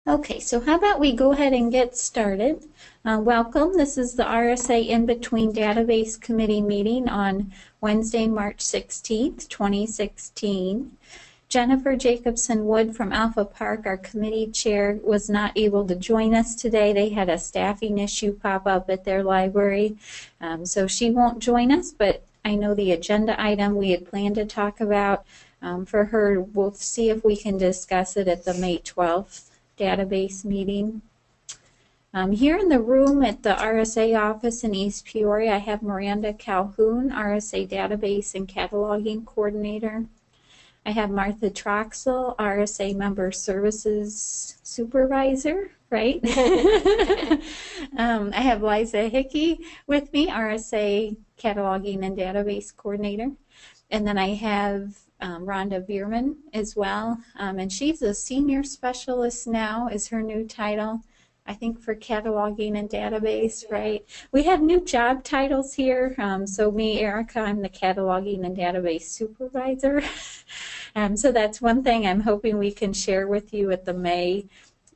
Okay, so how about we go ahead and get started. Welcome. This is the RSA In-Between Database Committee meeting on Wednesday, March 16th, 2016. Jennifer Jacobson Wood from Alpha Park, our committee chair, was not able to join us today. They had a staffing issue pop up at their library, so she won't join us, but I know the agenda item we had planned to talk about for her, we'll see if we can discuss it at the May 12th database meeting. Here in the room at the RSA office in East Peoria, I have Miranda Calhoun, RSA Database and Cataloging Coordinator. I have Martha Troxel, RSA Member Services Supervisor, right? I have Liza Hickey with me, RSA Cataloging and Database Coordinator. And then I have Rhonda Bierman as well, and she's a Senior Specialist now is her new title, I think, for Cataloging and Database, right? We have new job titles here, so me, Erica, I'm the Cataloging and Database Supervisor. So that's one thing I'm hoping we can share with you at the May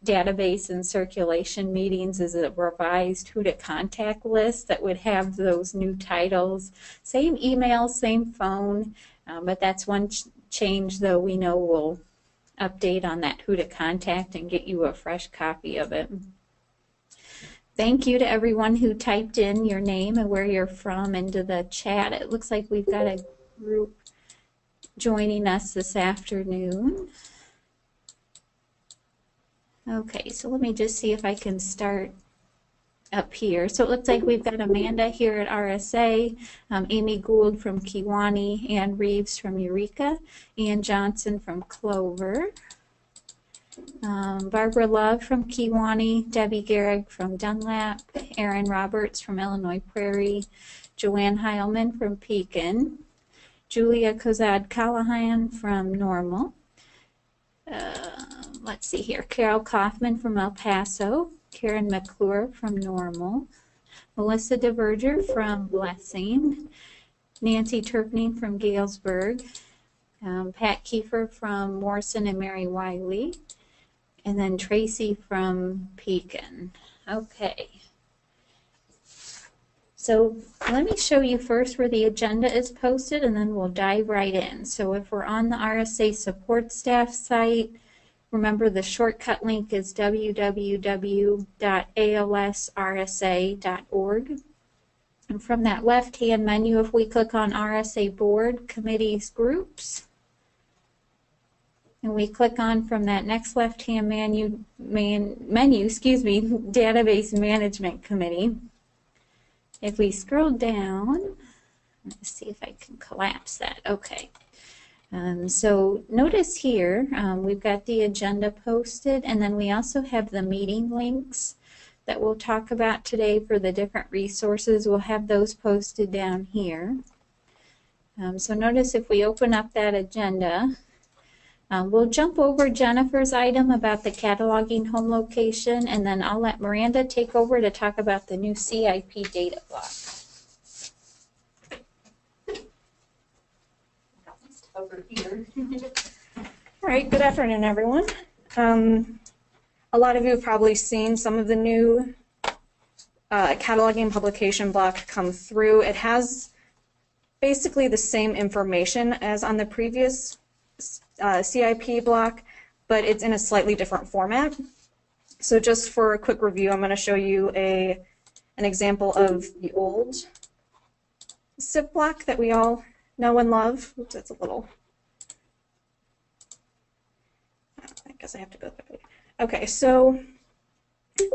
database and circulation meetings is a revised who to contact list that would have those new titles, same email, same phone, but that's one change, though we know we'll update on that who to contact and get you a fresh copy of it. Thank you to everyone who typed in your name and where you're from into the chat. It looks like we've got a group joining us this afternoon. Okay, so let me just see if I can start up here. So it looks like we've got Amanda here at RSA, Amy Gould from Kewanee, Ann Reeves from Eureka, Ann Johnson from Clover, Barbara Love from Kewanee, Debbie Garrick from Dunlap, Erin Roberts from Illinois Prairie, Joanne Heilman from Pekin, Julia Kozad-Callahan from Normal, let's see here, Carol Kaufman from El Paso, Karen McClure from Normal, Melissa DeVerger from Blessing, Nancy Turpning from Galesburg, Pat Kiefer from Morrison and Mary Wiley, and then Tracy from Pekin. Okay. So let me show you first where the agenda is posted, and then we'll dive right in. So if we're on the RSA support staff site, remember the shortcut link is www.alsrsa.org. And from that left-hand menu, if we click on RSA Board, Committees, Groups, and we click on from that next left-hand menu, Database Management Committee. If we scroll down, let's see if I can collapse that. Okay. So notice here, we've got the agenda posted, and then we also have the meeting links that we'll talk about today for the different resources. We'll have those posted down here. So notice if we open up that agenda, we'll jump over Jennifer's item about the cataloging home location, and then I'll let Miranda take over to talk about the new CIP data block. Over here. All right, good afternoon, everyone. A lot of you have probably seen some of the new cataloging publication block come through. It has basically the same information as on the previous CIP block, but it's in a slightly different format. So just for a quick review, I'm going to show you an example of the old CIP block that we all know and love. Oops, that's a little. I guess I have to go that way. Okay, so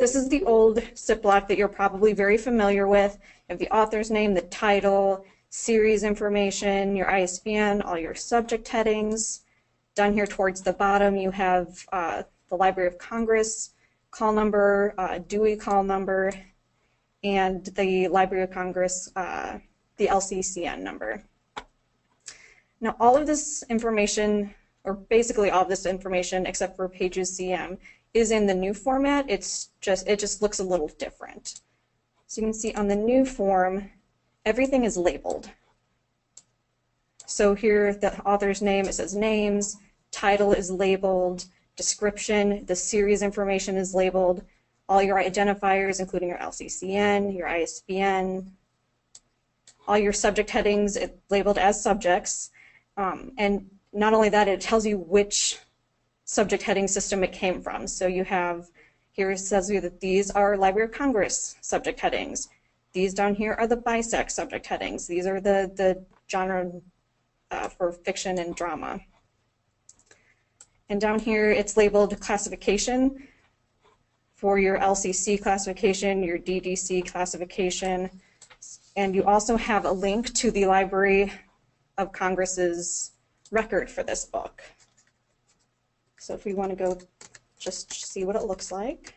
this is the old CIP block that you're probably very familiar with. You have the author's name, the title, series information, your ISBN, all your subject headings. Down here towards the bottom, you have the Library of Congress call number, Dewey call number, and the Library of Congress, the LCCN number. Now, all of this information, or basically all of this information except for pages CM, is in the new format. It just looks a little different. So you can see on the new form, everything is labeled. So here, the author's name, it says names, title is labeled, description. The series information is labeled. All your identifiers, including your LCCN, your ISBN, all your subject headings labeled as subjects. And not only that, it tells you which subject heading system it came from. So you have, here it says you that these are Library of Congress subject headings. These down here are the BISAC subject headings. These are the genre for fiction and drama. And down here it's labeled classification for your LCC classification, your DDC classification, and you also have a link to the Library of Congress's record for this book. So if we want to go just see what it looks like.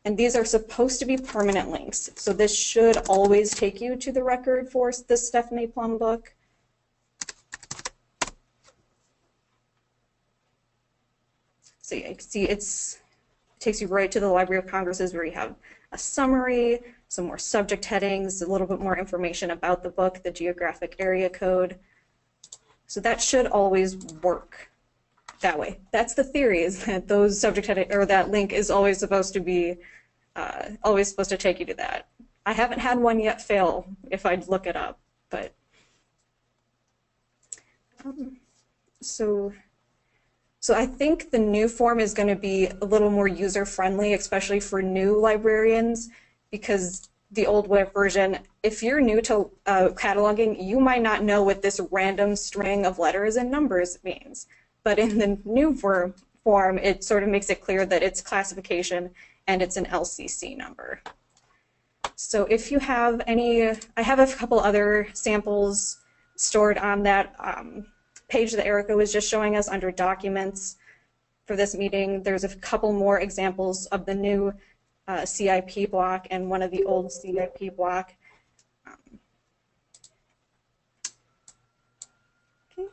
And these are supposed to be permanent links. So this should always take you to the record for this Stephanie Plum book. So you see it takes you right to the Library of Congress's, where you have a summary, some more subject headings, a little bit more information about the book, the geographic area code. So that should always work that way. That's the theory, is that those subject heading, or that link is always supposed to be, always supposed to take you to that. I haven't had one yet fail if I'd look it up, but so I think the new form is going to be a little more user-friendly, especially for new librarians, because the old web version, if you're new to cataloging, you might not know what this random string of letters and numbers means. But in the new form, it sort of makes it clear that it's classification and it's an LCC number. So if you have any, I have a couple other samples stored on that page that Erica was just showing us under documents for this meeting. There's a couple more examples of the new CIP block and one of the old CIP block. Okay.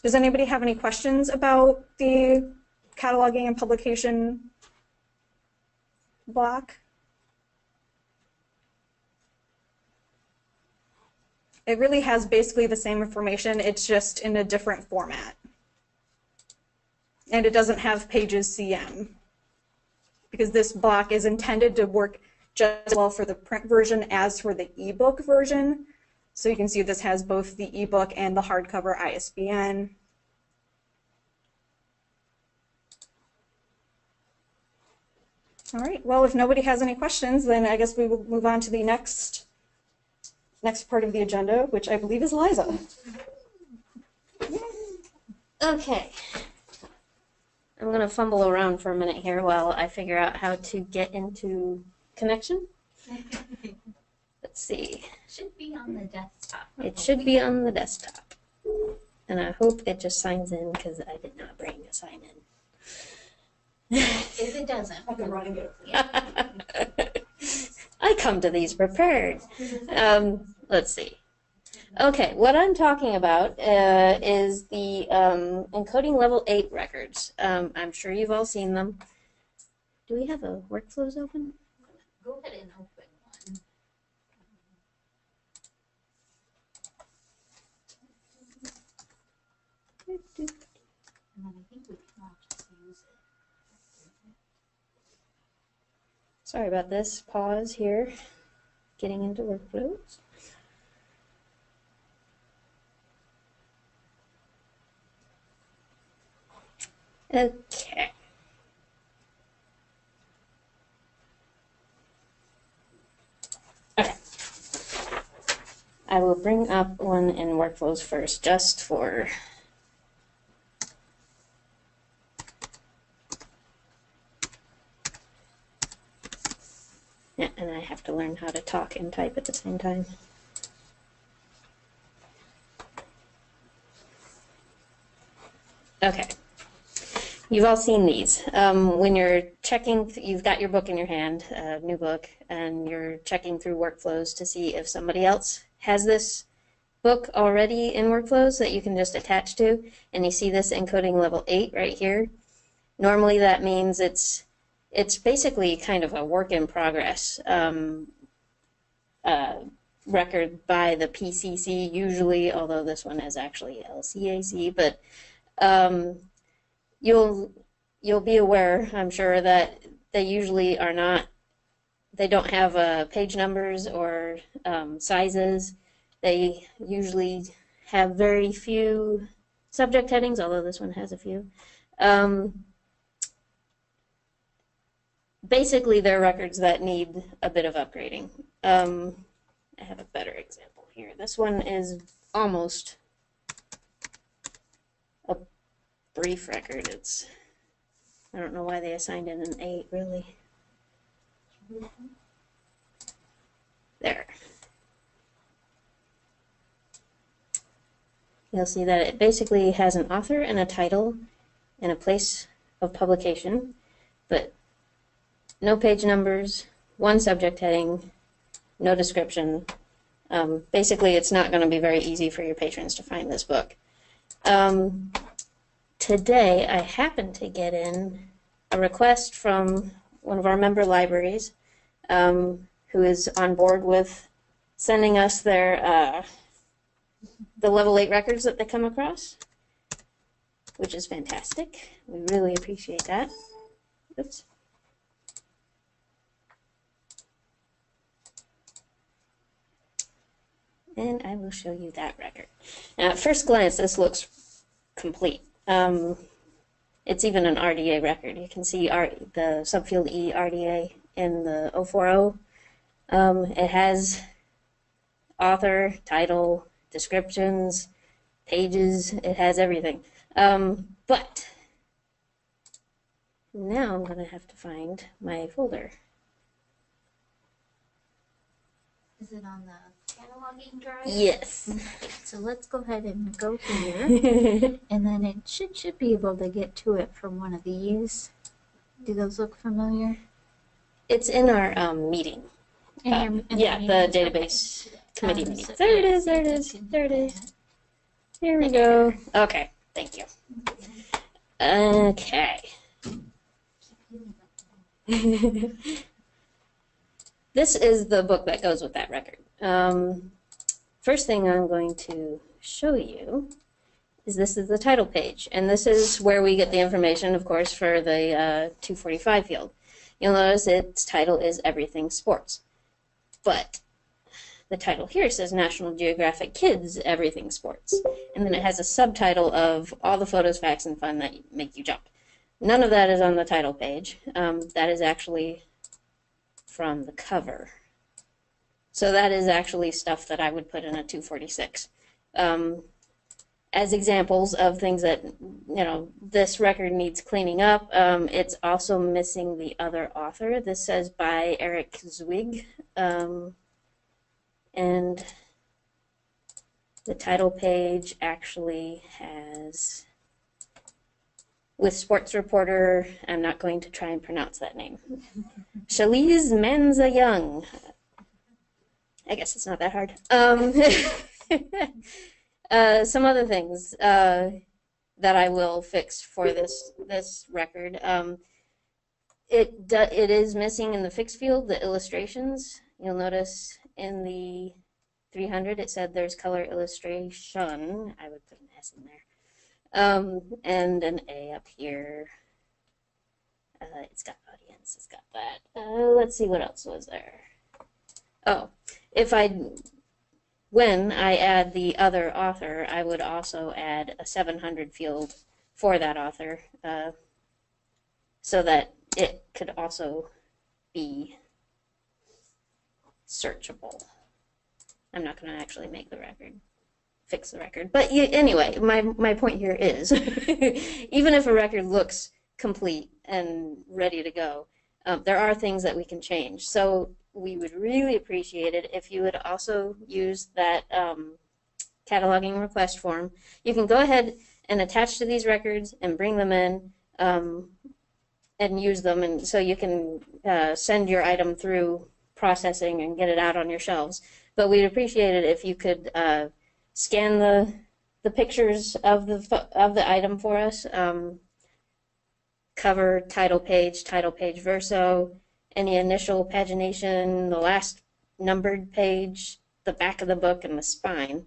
Does anybody have any questions about the cataloging and publication block? It really has basically the same information, it's just in a different format. And it doesn't have pages CM, because this block is intended to work just as well for the print version as for the ebook version. So you can see this has both the ebook and the hardcover ISBN. All right, well, if nobody has any questions, then I guess we will move on to the next part of the agenda, which I believe is Liza. Okay. I'm going to fumble around for a minute here while I figure out how to get into connection. Let's see. It should be on the desktop. It should be on the desktop. And I hope it just signs in, because I did not bring a sign in. If it doesn't, I can run and get it. I come to these prepared. Let's see. Okay, what I'm talking about is the Encoding Level 8 records. I'm sure you've all seen them. Do we have a workflows open? go ahead and open one. And then I think we can all just use it. Sorry about this pause here. Getting into workflows. Okay. Okay. I will bring up one in workflows first, just for yeah, and I have to learn how to talk and type at the same time. Okay. You've all seen these. When you're checking, you've got your book in your hand, a new book, and you're checking through workflows to see if somebody else has this book already in workflows that you can just attach to, and you see this encoding level 8 right here. Normally that means it's basically kind of a work in progress record by the PCC usually, although this one is actually LCAC, but you'll be aware, I'm sure, that they usually are not, they don't have page numbers or sizes. They usually have very few subject headings, although this one has a few. Basically, they're records that need a bit of upgrading. I have a better example here. This one is almost a brief record. I don't know why they assigned it an 8, really. There. You'll see that it basically has an author and a title and a place of publication, but no page numbers, one subject heading, no description. Basically, it's not going to be very easy for your patrons to find this book. Today, I happened to get in a request from one of our member libraries who is on board with sending us their the level 8 records that they come across, which is fantastic. We really appreciate that. Oops. And I will show you that record. Now, at first glance, this looks complete. It's even an RDA record. You can see the subfield E RDA in the 040. It has author, title, descriptions, pages. It has everything. But now I'm going to have to find my folder. Is it on the cataloging drive? Yes. So let's go ahead and go here, and then it should be able to get to it from one of these. Do those look familiar? It's in our meeting. In Yeah, the database committee meeting. There it is, there it is, there it is. Here we go. Okay, thank you. Okay. This is the book that goes with that record. First thing I'm going to show you is this is the title page, and this is where we get the information, of course, for the 245 field. You'll notice its title is Everything Sports, but the title here says National Geographic Kids Everything Sports, and then it has a subtitle of All the Photos, Facts, and Fun That Make You Jump. None of that is on the title page. That is actually from the cover. So that is actually stuff that I would put in a 246. As examples of things that, this record needs cleaning up, it's also missing the other author. This says by Eric Zwig. And the title page actually has, with sports reporter, I'm not going to try and pronounce that name, Shaliz Manza Young. I guess it's not that hard. Some other things that I will fix for this record. It is missing in the fixed field the illustrations. You'll notice in the 300 it said there's color illustration. I would put an S in there. And an A up here. It's got audience. It's got that. Let's see what else was there. Oh, when I add the other author, I would also add a 700 field for that author, so that it could also be searchable. I'm not going to actually make the record, fix the record. But anyway, my point here is, even if a record looks complete and ready to go, there are things that we can change. So we would really appreciate it if you would also use that cataloging request form. You can go ahead and attach to these records and bring them in and use them, and so you can send your item through processing and get it out on your shelves. But we'd appreciate it if you could scan the pictures of the item for us, cover, title page verso, any initial pagination, the last numbered page, the back of the book, and the spine,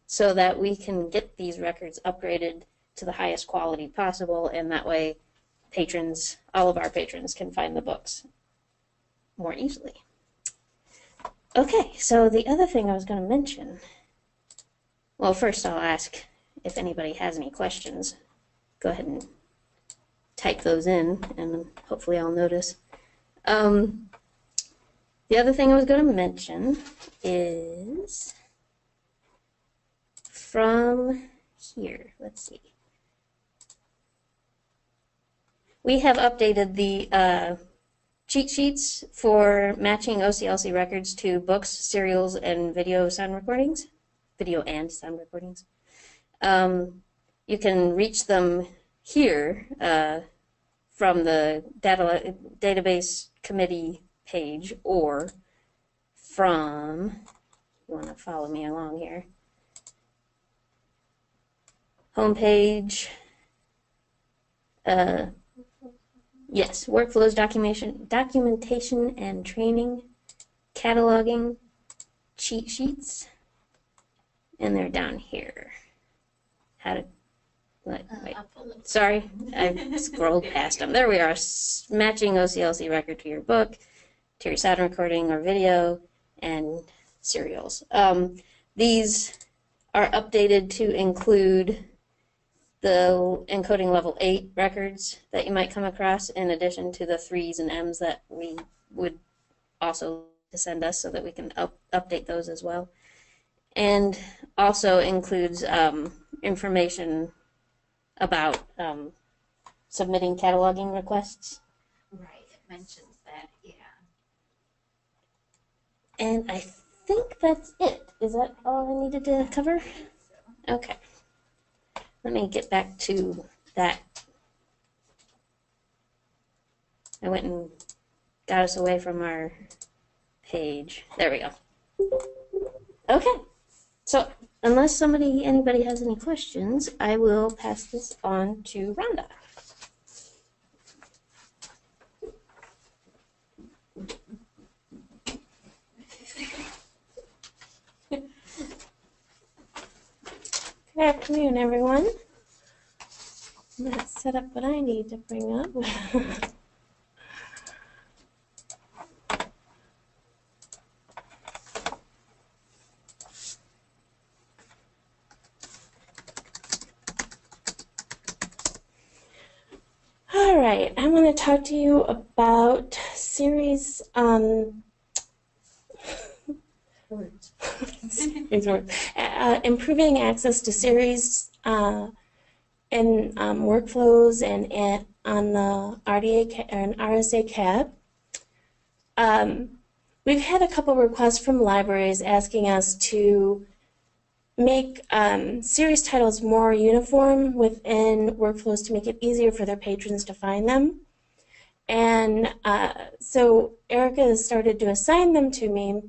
so that we can get these records upgraded to the highest quality possible, and that way patrons, all of our patrons, can find the books more easily. Okay, so the other thing I was going to mention, well, first I'll ask if anybody has any questions. Go ahead and type those in, and hopefully I'll notice. The other thing I was going to mention is from here. Let's see. We have updated the cheat sheets for matching OCLC records to books, serials, and video sound recordings. Video and sound recordings. You can reach them here from the database committee page, or from, you want to follow me along here, homepage, yes, workflows, documentation and training, cataloging, cheat sheets, and they're down here. How to, wait, sorry, I scrolled past them. There we are, matching OCLC record to your book, to your sound recording or video, and serials. These are updated to include the encoding level 8 records that you might come across, in addition to the 3s and M's that we would also send us, so that we can update those as well. And also includes information about submitting cataloging requests. Right, it mentions that, yeah. And I think that's it. Is that all I needed to cover? Okay. Let me get back to that. I went and got us away from our page. There we go. Okay. So unless anybody has any questions, I will pass this on to Rhonda. Good afternoon, everyone. Let's set up what I need to bring up. All right, I want to talk to you about series improving access to series and workflows and on the RDA and RSA CAB. We've had a couple requests from libraries asking us to make series titles more uniform within workflows to make it easier for their patrons to find them. And so Erica has started to assign them to me.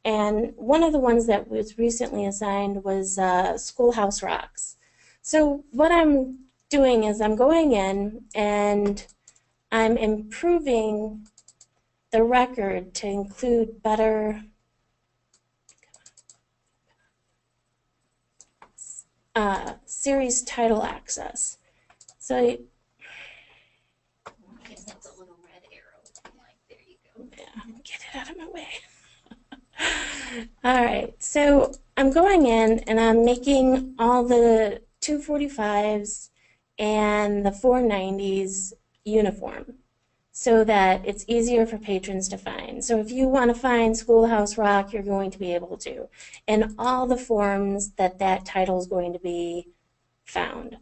And one of the ones that was recently assigned was Schoolhouse Rocks. So what I'm doing is I'm going in and I'm improving the record to include better series title access. So I guess that's a little red arrow. Like, there you go. Yeah, get it out of my way. All right, so I'm going in and I'm making all the 245s and the 490s uniform so that it's easier for patrons to find. So if you want to find Schoolhouse Rock, you're going to be able to, in all the forms that title is going to be found,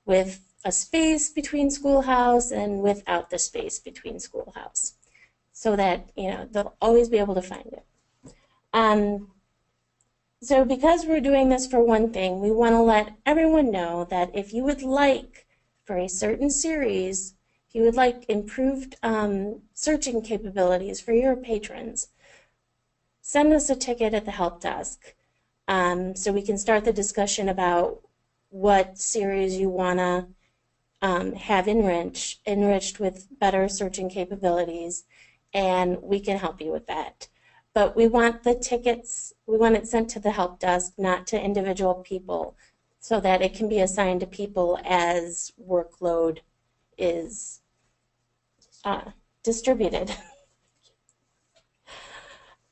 with a space between Schoolhouse and without the space between Schoolhouse, so that they'll always be able to find it. So because we're doing this for one thing, we want to let everyone know that if you would like, for a certain series, if you would like improved searching capabilities for your patrons, send us a ticket at the help desk so we can start the discussion about what series you want to have enriched with better searching capabilities, and we can help you with that. But we want the tickets, we want it sent to the help desk, not to individual people, so that it can be assigned to people as workload is distributed.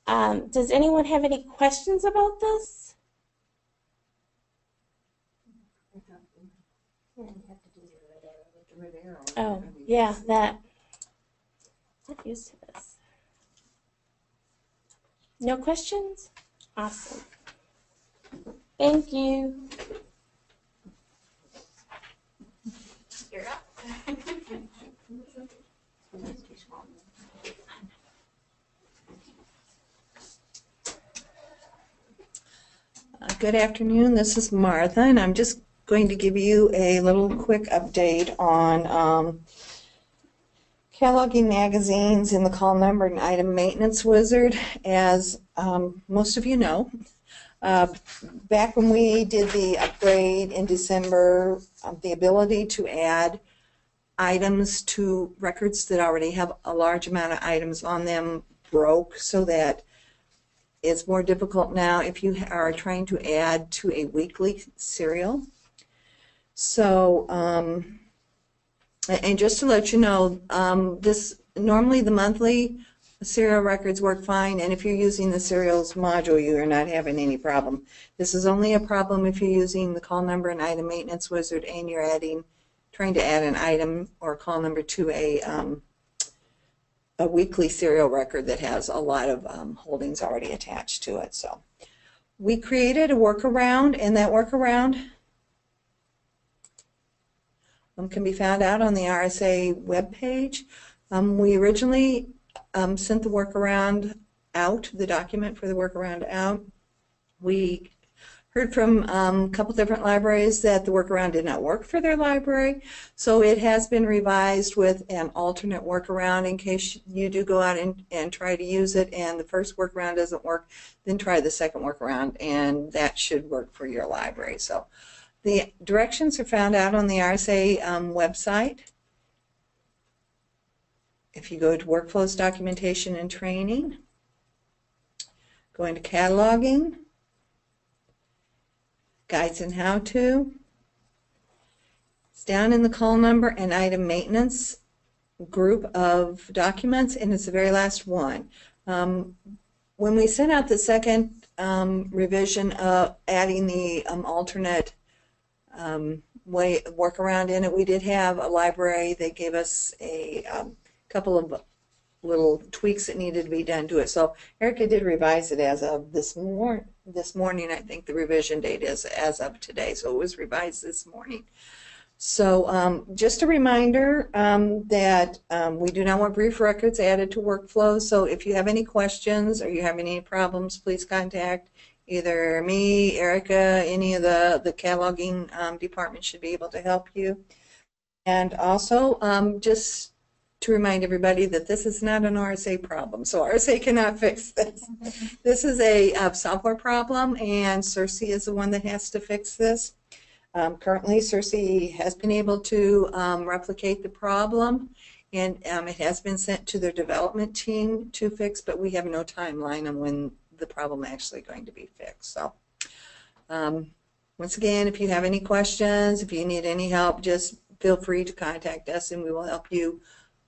Does anyone have any questions about this? Oh, yeah, that. I'm used to this. No questions? Awesome. Thank you. You're up. Good afternoon, this is Martha, and I'm just going to give you a little quick update on cataloging magazines in the call number and item maintenance wizard. As most of you know, back when we did the upgrade in December, the ability to add items to records that already have a large amount of items on them broke, so that it's more difficult now if you are trying to add to a weekly serial. So, and just to let you know, this normally the monthly serial records work fine, and if you're using the serials module, you are not having any problem. This is only a problem if you're using the call number and item maintenance wizard and you're trying to add an item or call number to a weekly serial record that has a lot of holdings already attached to it. So we created a workaround, and that workaround can be found out on the RSA webpage. We originally sent the workaround out, the document for the workaround out. We heard from a couple different libraries that the workaround did not work for their library, so it has been revised with an alternate workaround in case you do go out and try to use it and the first workaround doesn't work, then try the second workaround, and that should work for your library. So the directions are found out on the RSA website. If you go to Workflows, Documentation, and Training, go into Cataloging, Guides and How-To. It's down in the call number and item maintenance group of documents, and it's the very last one. When we sent out the second revision of adding the alternate workaround in it, we did have a library. They gave us a couple of little tweaks that needed to be done to it. So Erica did revise it as of this morning. I think the revision date is as of today, so it was revised this morning. So just a reminder that we do not want brief records added to workflows. So if you have any questions or you have any problems, please contact either me, Erica, any of the cataloging department should be able to help you. And also just to remind everybody that this is not an RSA problem, so RSA cannot fix this. This is a software problem, and CIRSE is the one that has to fix this. Currently, CIRSE has been able to replicate the problem, and it has been sent to their development team to fix, but we have no timeline on when the problem is actually going to be fixed. So once again, if you have any questions, if you need any help, just feel free to contact us and we will help you.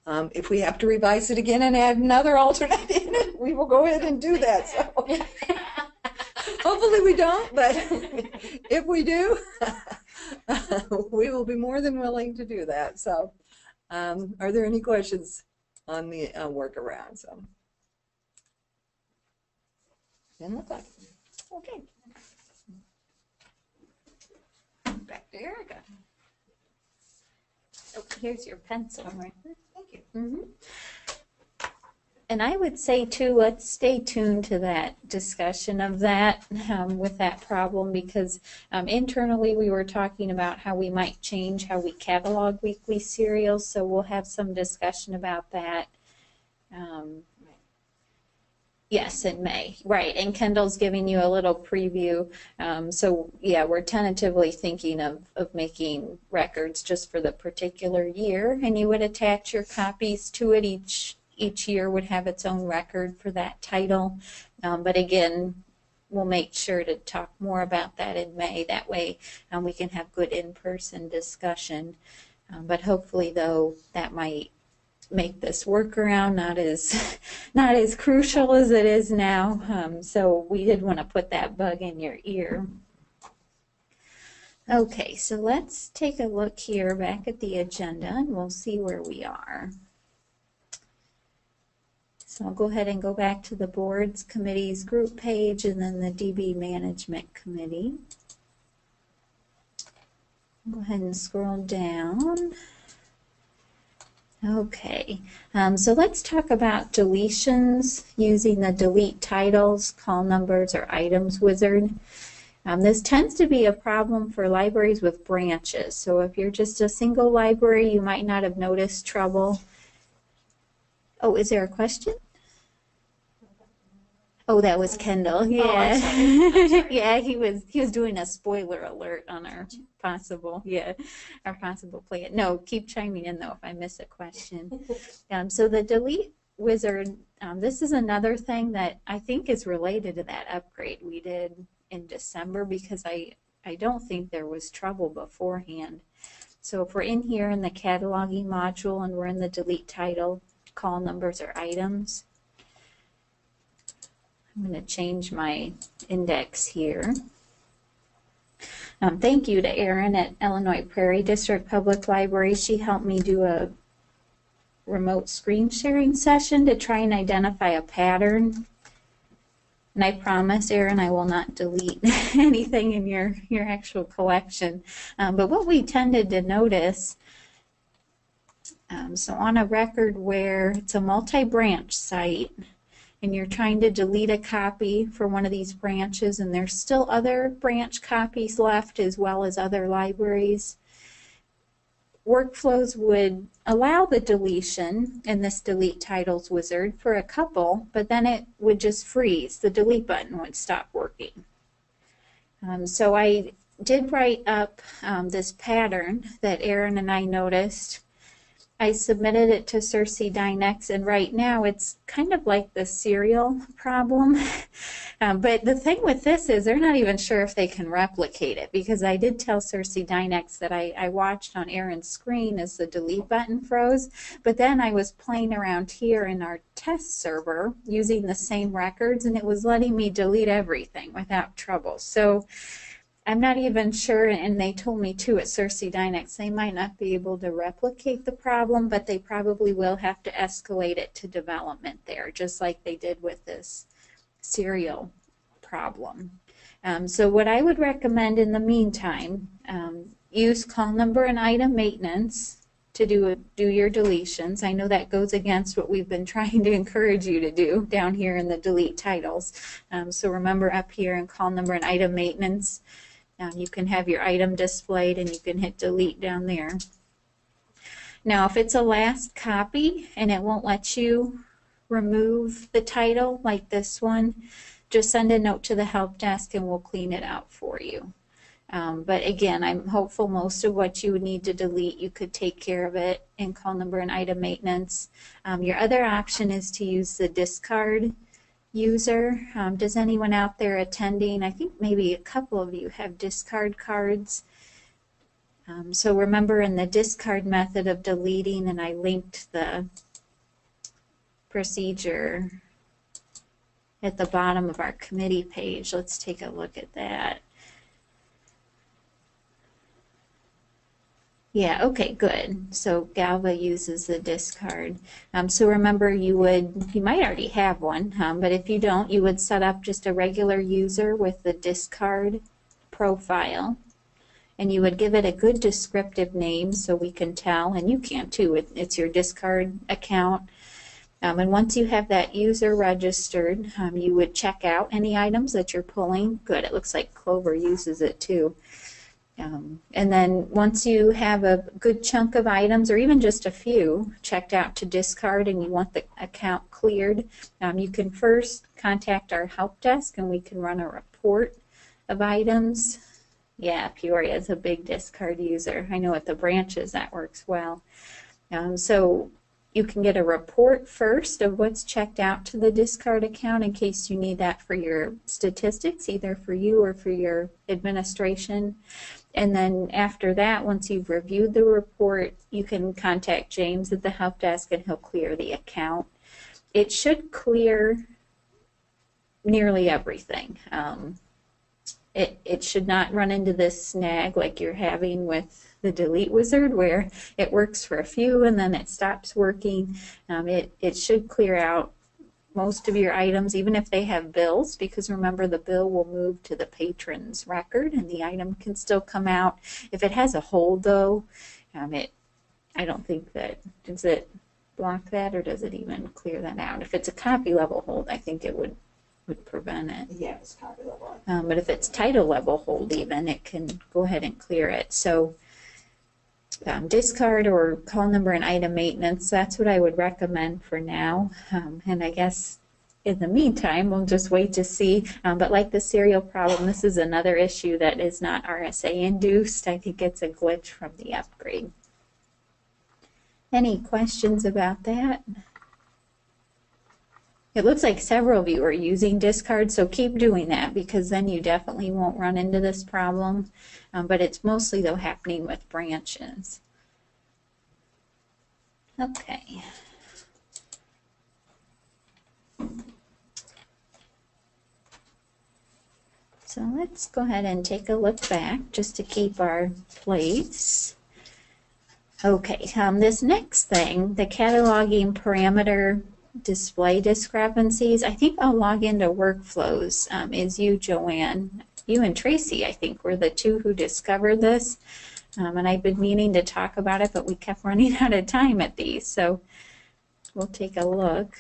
If we have to revise it again and add another alternate in it, we will go ahead and do that. So hopefully we don't, but if we do, we will be more than willing to do that. So are there any questions on the workaround? So didn't look like it. Okay. Back to Erica. Oh, here's your pencil. All right. Thank you. Mm-hmm. And I would say too, let's stay tuned to that discussion of that with that problem, because internally we were talking about how we might change how we catalog weekly serials, so we'll have some discussion about that. Yes, in May, right, and Kendall's giving you a little preview. So yeah, we're tentatively thinking of making records just for the particular year, and you would attach your copies to it. Each year would have its own record for that title. But again, we'll make sure to talk more about that in May. That way we can have good in-person discussion. But hopefully, though, that might make this workaround not as crucial as it is now. So we did want to put that bug in your ear. Okay, so let's take a look here back at the agenda and we'll see where we are. So I'll go ahead and go back to the boards, committees, group page, and then the DB management committee. Go ahead and scroll down. Okay, so let's talk about deletions using the delete titles, call numbers, or items wizard. This tends to be a problem for libraries with branches. So if you're just a single library, you might not have noticed trouble. Oh, is there a question? Oh, that was Kendall. Yeah. Oh, I'm sorry. Yeah, he was doing a spoiler alert on our possible play. No, keep chiming in though if I miss a question. So the delete wizard, this is another thing that I think is related to that upgrade we did in December, because I don't think there was trouble beforehand. So if we're in here in the cataloging module and we're in the delete title, call numbers, or items, I'm going to change my index here. Thank you to Erin at Illinois Prairie District Public Library. She helped me do a remote screen sharing session to try and identify a pattern. And I promise, Erin, I will not delete anything in your actual collection. But what we tended to notice, so on a record where it's a multi-branch site, and you're trying to delete a copy for one of these branches, and there's still other branch copies left as well as other libraries, workflows would allow the deletion in this delete titles wizard for a couple, but then it would just freeze. The delete button would stop working. So I did write up this pattern that Erin and I noticed. I submitted it to Circe Dynex, and right now it's kind of like the serial problem. But the thing with this is they're not even sure if they can replicate it, because I did tell Circe Dynex that I watched on Erin's screen as the delete button froze, but then I was playing around here in our test server using the same records, and it was letting me delete everything without trouble. So I'm not even sure, and they told me too at Circe Dynex they might not be able to replicate the problem, but they probably will have to escalate it to development there, just like they did with this serial problem. So what I would recommend in the meantime, use call number and item maintenance to do your deletions. I know that goes against what we've been trying to encourage you to do down here in the delete titles. So remember, up here in call number and item maintenance, you can have your item displayed and you can hit delete down there. Now if it's a last copy and it won't let you remove the title like this one, just send a note to the help desk and we'll clean it out for you. But again, I'm hopeful most of what you would need to delete, you could take care of it in call number and item maintenance. Your other option is to use the discard user. Does anyone out there attending, I think maybe a couple of you have discard cards. So remember in the discard method of deleting, and I linked the procedure at the bottom of our committee page. Let's take a look at that. Yeah, okay, good. So Galva uses the discard. So remember, you might already have one, but if you don't, you would set up just a regular user with the discard profile, and you would give it a good descriptive name so we can tell, and you can too, it's your discard account. And once you have that user registered, you would check out any items that you're pulling. Good, it looks like Clover uses it too. And then once you have a good chunk of items, or even just a few, checked out to discard and you want the account cleared, you can first contact our help desk and we can run a report of items. Yeah, Peoria is a big discard user. I know at the branches that works well. So you can get a report first of what's checked out to the discard account in case you need that for your statistics, either for you or for your administration. And then after that, once you've reviewed the report, you can contact James at the help desk and he'll clear the account. It should clear nearly everything. It should not run into this snag like you're having with the delete wizard where it works for a few and then it stops working. It should clear out most of your items, even if they have bills, because remember the bill will move to the patron's record and the item can still come out. If it has a hold though, I don't think that, does it block that or does it even clear that out? If it's a copy level hold, I think it would prevent it. Yeah, it's copy level. But if it's title level hold even, it can go ahead and clear it. So discard or call number and item maintenance, that's what I would recommend for now. And I guess in the meantime, we'll just wait to see. But like the serial problem, this is another issue that is not RSA induced. I think it's a glitch from the upgrade. Any questions about that? It looks like several of you are using discard, so keep doing that because then you definitely won't run into this problem. But it's mostly though happening with branches. Okay. So let's go ahead and take a look back just to keep our place. Okay, this next thing, the cataloging parameter display discrepancies, I think I'll log into workflows. Is you, Joanne, you and Tracy, I think, were the two who discovered this. And I've been meaning to talk about it, but we kept running out of time at these. So we'll take a look.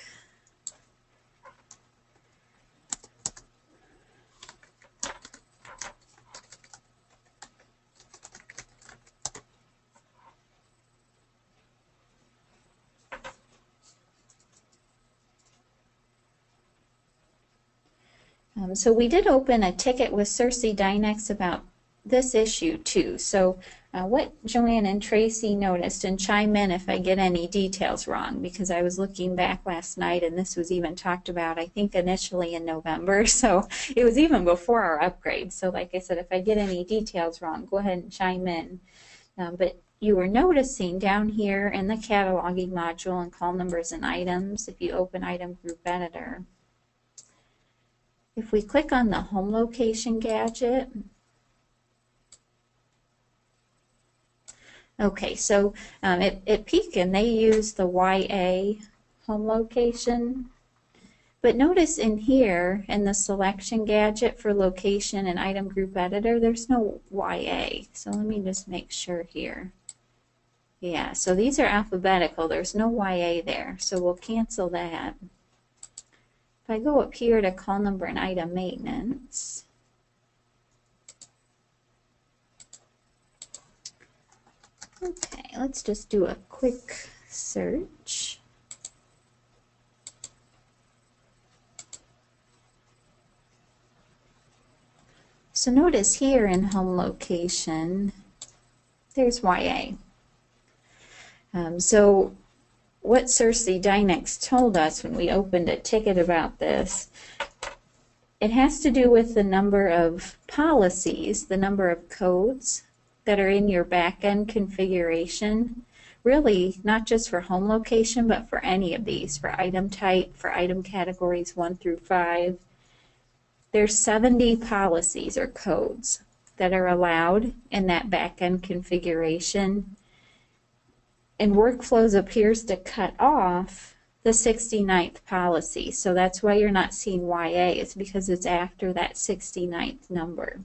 So we did open a ticket with Cersei Dynex about this issue too. So what Joanne and Tracy noticed, and chime in if I get any details wrong, because I was looking back last night and this was even talked about, I think initially in November. So it was even before our upgrade. So like I said, if I get any details wrong, go ahead and chime in. But you were noticing down here in the cataloging module and call numbers and items, if you open item group editor, if we click on the home location gadget, okay, so at Pekin they use the YA home location, but notice in here in the selection gadget for location and item group editor, there's no YA. So let me just make sure here. Yeah, so these are alphabetical. There's no YA there, so we'll cancel that. If I go up here to call number and item maintenance, okay, let's just do a quick search. So notice here in home location, there's YA. So what Cersei Dynex told us when we opened a ticket about this, it has to do with the number of policies, the number of codes that are in your back-end configuration, really not just for home location, but for any of these, for item type, for item categories 1 through 5. There's 70 policies or codes that are allowed in that back-end configuration. And Workflows appears to cut off the 69th policy. So that's why you're not seeing YA. It's because it's after that 69th number.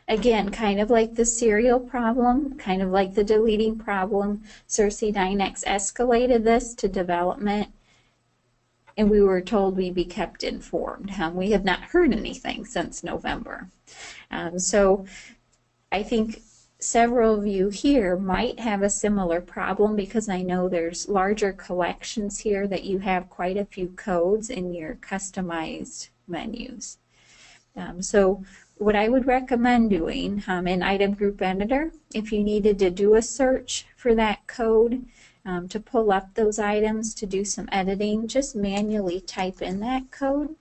Again, kind of like the serial problem, kind of like the deleting problem, Cersei Dynex escalated this to development, and we were told we'd be kept informed. We have not heard anything since November. So I think several of you here might have a similar problem because I know there's larger collections here that you have quite a few codes in your customized menus. So what I would recommend doing in Item Group Editor, if you needed to do a search for that code, to pull up those items to do some editing, just manually type in that code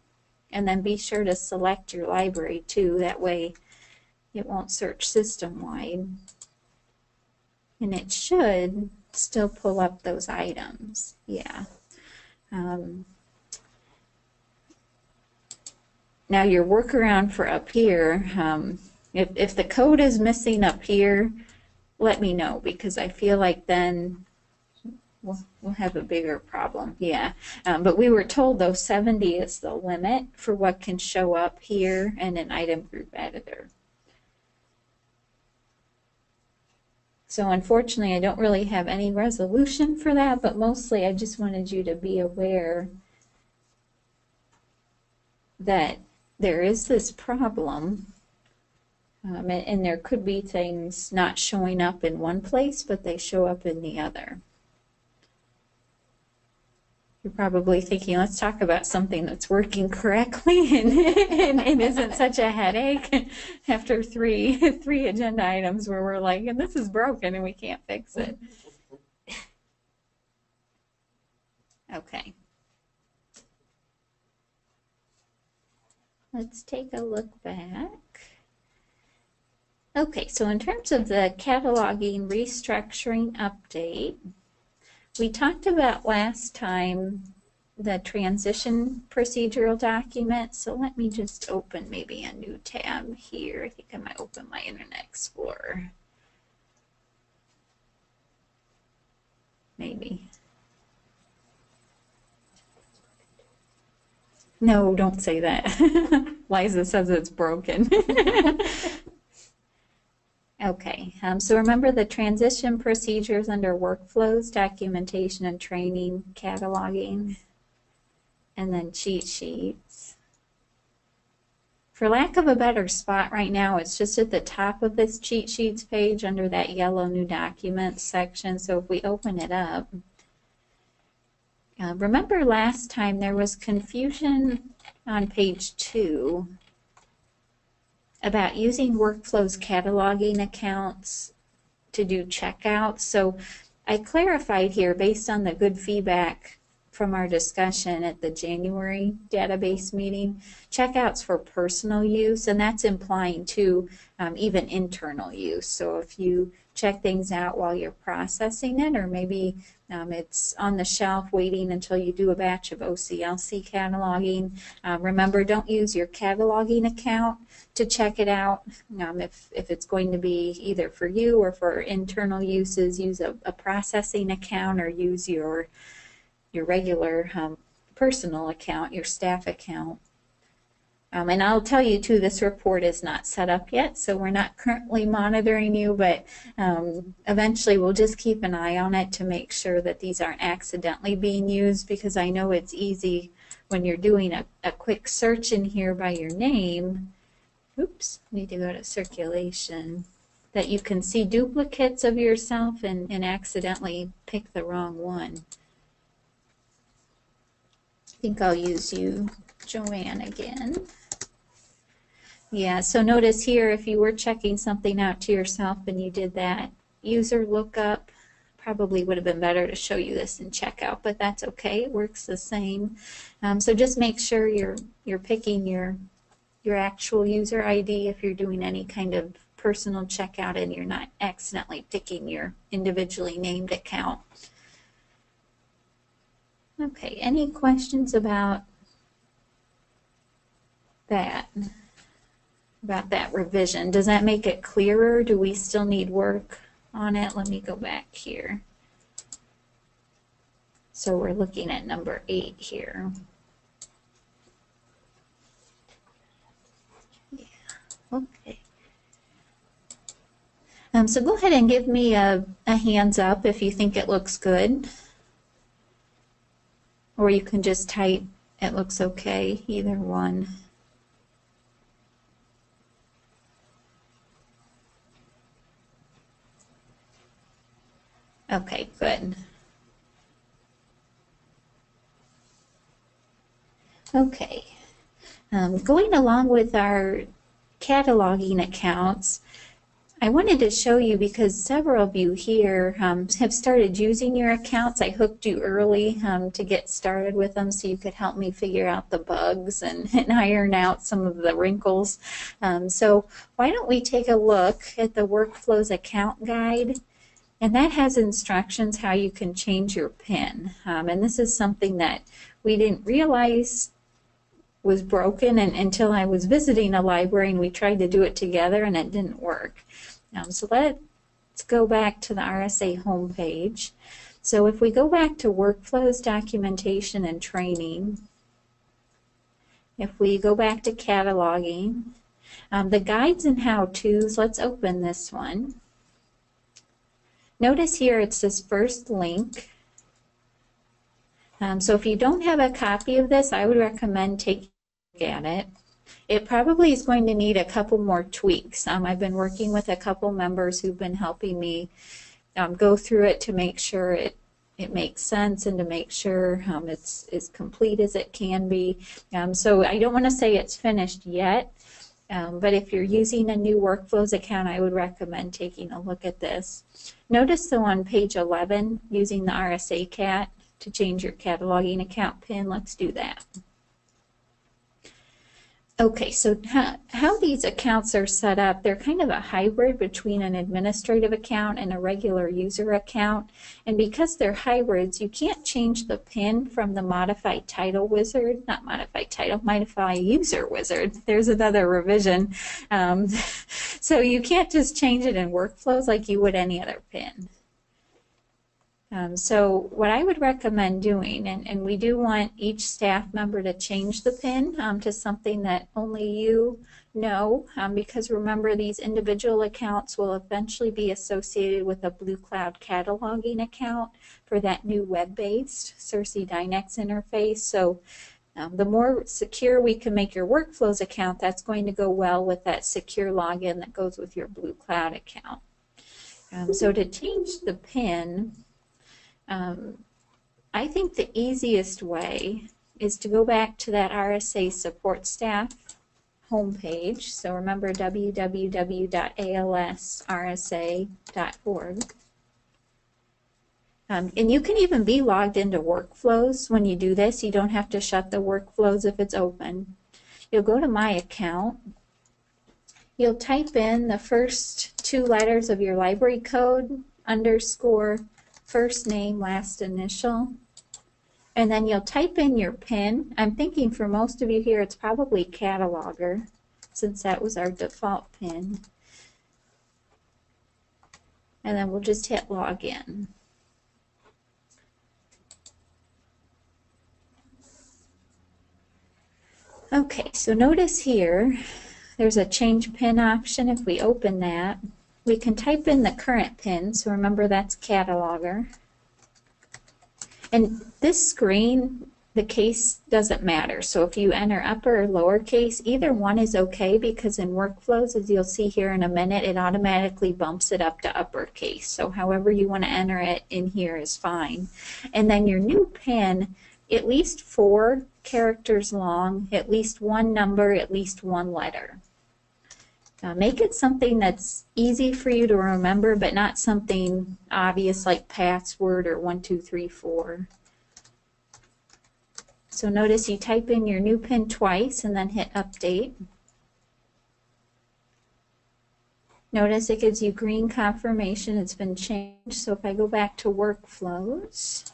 and then be sure to select your library too. That way it won't search system-wide. And it should still pull up those items. Yeah. Now your workaround for up here, if the code is missing up here, let me know, because I feel like then we'll have a bigger problem. Yeah, but we were told though 70 is the limit for what can show up here in an item group editor. So unfortunately I don't really have any resolution for that, but mostly I just wanted you to be aware that there is this problem, and there could be things not showing up in one place, but they show up in the other. You're probably thinking, let's talk about something that's working correctly and isn't such a headache after three agenda items where we're like, and this is broken and we can't fix it. Okay. Let's take a look back. Okay, so in terms of the cataloging restructuring update, we talked about last time the transition procedural document. So let me just open maybe a new tab here. I think I might open my Internet Explorer. Maybe. No, don't say that. Liza says it's broken. Okay, so remember the transition procedures under workflows, documentation and training, cataloging, and then cheat sheets. For lack of a better spot right now, it's just at the top of this cheat sheets page under that yellow new documents section. So if we open it up, remember last time there was confusion on page 2 about using workflows cataloging accounts to do checkouts. So I clarified here based on the good feedback from our discussion at the January database meeting, checkouts for personal use, and that's implying too even internal use. So if you check things out while you're processing it, or maybe it's on the shelf waiting until you do a batch of OCLC cataloging. Remember, don't use your cataloging account to check it out. If it's going to be either for you or for internal uses, use a processing account or use your regular personal account, your staff account. And I'll tell you too, this report is not set up yet, so we're not currently monitoring you, but eventually we'll just keep an eye on it to make sure that these aren't accidentally being used, because I know it's easy when you're doing a quick search in here by your name. Oops, need to go to circulation. That you can see duplicates of yourself and accidentally pick the wrong one. I think I'll use you, Joanne, again. Yeah, so notice here if you were checking something out to yourself and you did that user lookup, probably would have been better to show you this in checkout, but that's okay, it works the same. So just make sure you're picking your actual user ID if you're doing any kind of personal checkout and you're not accidentally picking your individually named account. Okay, any questions about that? About that revision? Does that make it clearer? Do we still need work on it? Let me go back here. So we're looking at number 8 here. Yeah, okay. So go ahead and give me a hands up if you think it looks good. Or you can just type, it looks okay, either one. Okay, good. Okay, going along with our cataloging accounts, I wanted to show you because several of you here have started using your accounts. I hooked you early to get started with them so you could help me figure out the bugs and iron out some of the wrinkles. So why don't we take a look at the Workflows account guide, and that has instructions how you can change your PIN. And this is something that we didn't realize was broken until I was visiting a library and we tried to do it together and it didn't work. So let's go back to the RSA homepage. So if we go back to Workflows, Documentation, and Training, if we go back to Cataloging, the Guides and How-Tos, let's open this one. Notice here it's this first link. So if you don't have a copy of this, I would recommend taking a look at it. It probably is going to need a couple more tweaks. I've been working with a couple members who've been helping me go through it to make sure it makes sense and to make sure it's as complete as it can be. So I don't want to say it's finished yet, but if you're using a new Workflows account, I would recommend taking a look at this. Notice though on page 11, using the RSA CAT to change your cataloging account PIN, let's do that. Okay, so how these accounts are set up, they're kind of a hybrid between an administrative account and a regular user account. And because they're hybrids, you can't change the PIN from the Modify Title Wizard, not Modify Title, Modify User Wizard. There's another revision. So you can't just change it in Workflows like you would any other PIN. So what I would recommend doing, and we do want each staff member to change the PIN to something that only you know, because remember these individual accounts will eventually be associated with a Blue Cloud cataloging account for that new web-based Circe Dynex interface. So the more secure we can make your Workflows account, that's going to go well with that secure login that goes with your Blue Cloud account. So to change the PIN, I think the easiest way is to go back to that RSA support staff homepage. So remember www.alsrsa.org. And you can even be logged into Workflows when you do this. You don't have to shut the Workflows if it's open. You'll go to My Account. You'll type in the first two letters of your library code, underscore, first name, last initial, and then you'll type in your PIN. I'm thinking for most of you here it's probably Cataloger, since that was our default PIN. And then we'll just hit Login. Okay, so notice here there's a Change PIN option. If we open that, we can type in the current PIN, so remember that's Cataloger. And this screen, the case doesn't matter. So if you enter upper or lowercase, either one is okay, because in Workflows, as you'll see here in a minute, it automatically bumps it up to uppercase. So however you want to enter it in here is fine. And then your new PIN, at least 4 characters long, at least one number, at least one letter. Make it something that's easy for you to remember, but not something obvious like password or 1, 2, 3, 4. So notice you type in your new PIN twice and then hit Update. Notice it gives you green confirmation it's been changed. So if I go back to Workflows,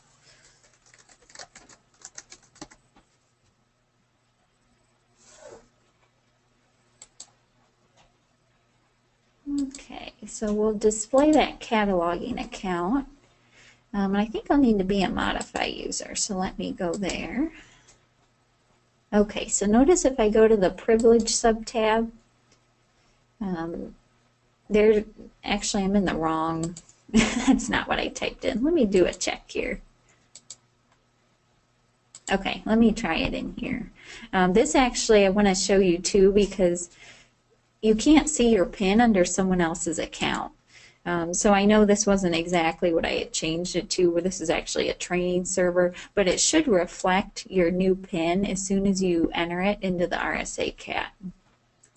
okay, so we'll display that cataloging account. And I think I'll need to be a Modify user, so let me go there. Okay, so notice if I go to the Privilege subtab, actually I'm in the wrong, that's not what I typed in. Let me do a check here. Okay, let me try it in here. This actually I want to show you too, because you can't see your PIN under someone else's account. So I know this wasn't exactly what I had changed it to, where this is actually a training server, but it should reflect your new PIN as soon as you enter it into the RSA CAT.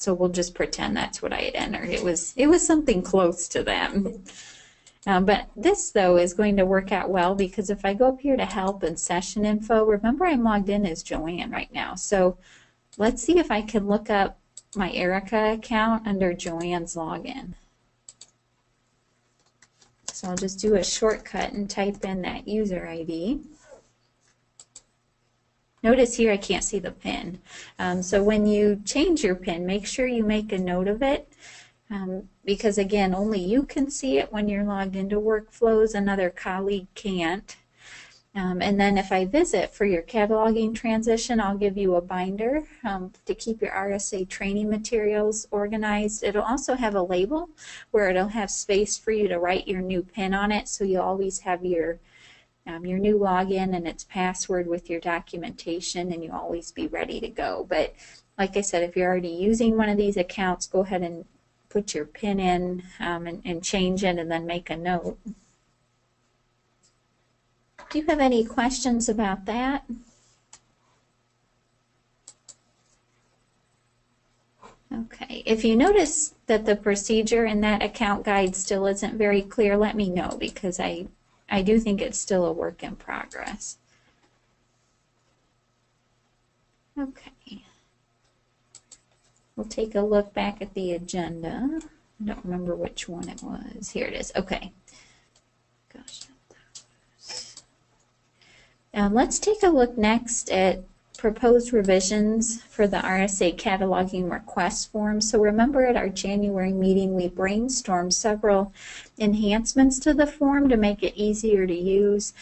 So we'll just pretend that's what I had entered. It was something close to that. But this, though, is going to work out well because if I go up here to help and session info, remember I'm logged in as Joanne right now. So let's see if I can look up my Erica account under Joanne's login. So I'll just do a shortcut and type in that user ID. Notice here I can't see the PIN. So when you change your PIN, make sure you make a note of it because, again, only you can see it when you're logged into Workflows. Another colleague can't. And then if I visit for your cataloging transition, I'll give you a binder to keep your RSA training materials organized. It'll also have a label where it'll have space for you to write your new PIN on it, so you'll always have your new login and its password with your documentation, and you'll always be ready to go. But like I said, if you're already using one of these accounts, go ahead and put your PIN in and change it and then make a note. Do you have any questions about that? Okay, if you notice that the procedure in that account guide still isn't very clear, let me know because I do think it's still a work in progress. Okay. We'll take a look back at the agenda. I don't remember which one it was. Here it is. Okay. Gosh. Let's take a look next at proposed revisions for the RSA cataloging request form. So remember at our January meeting, we brainstormed several enhancements to the form to make it easier to use.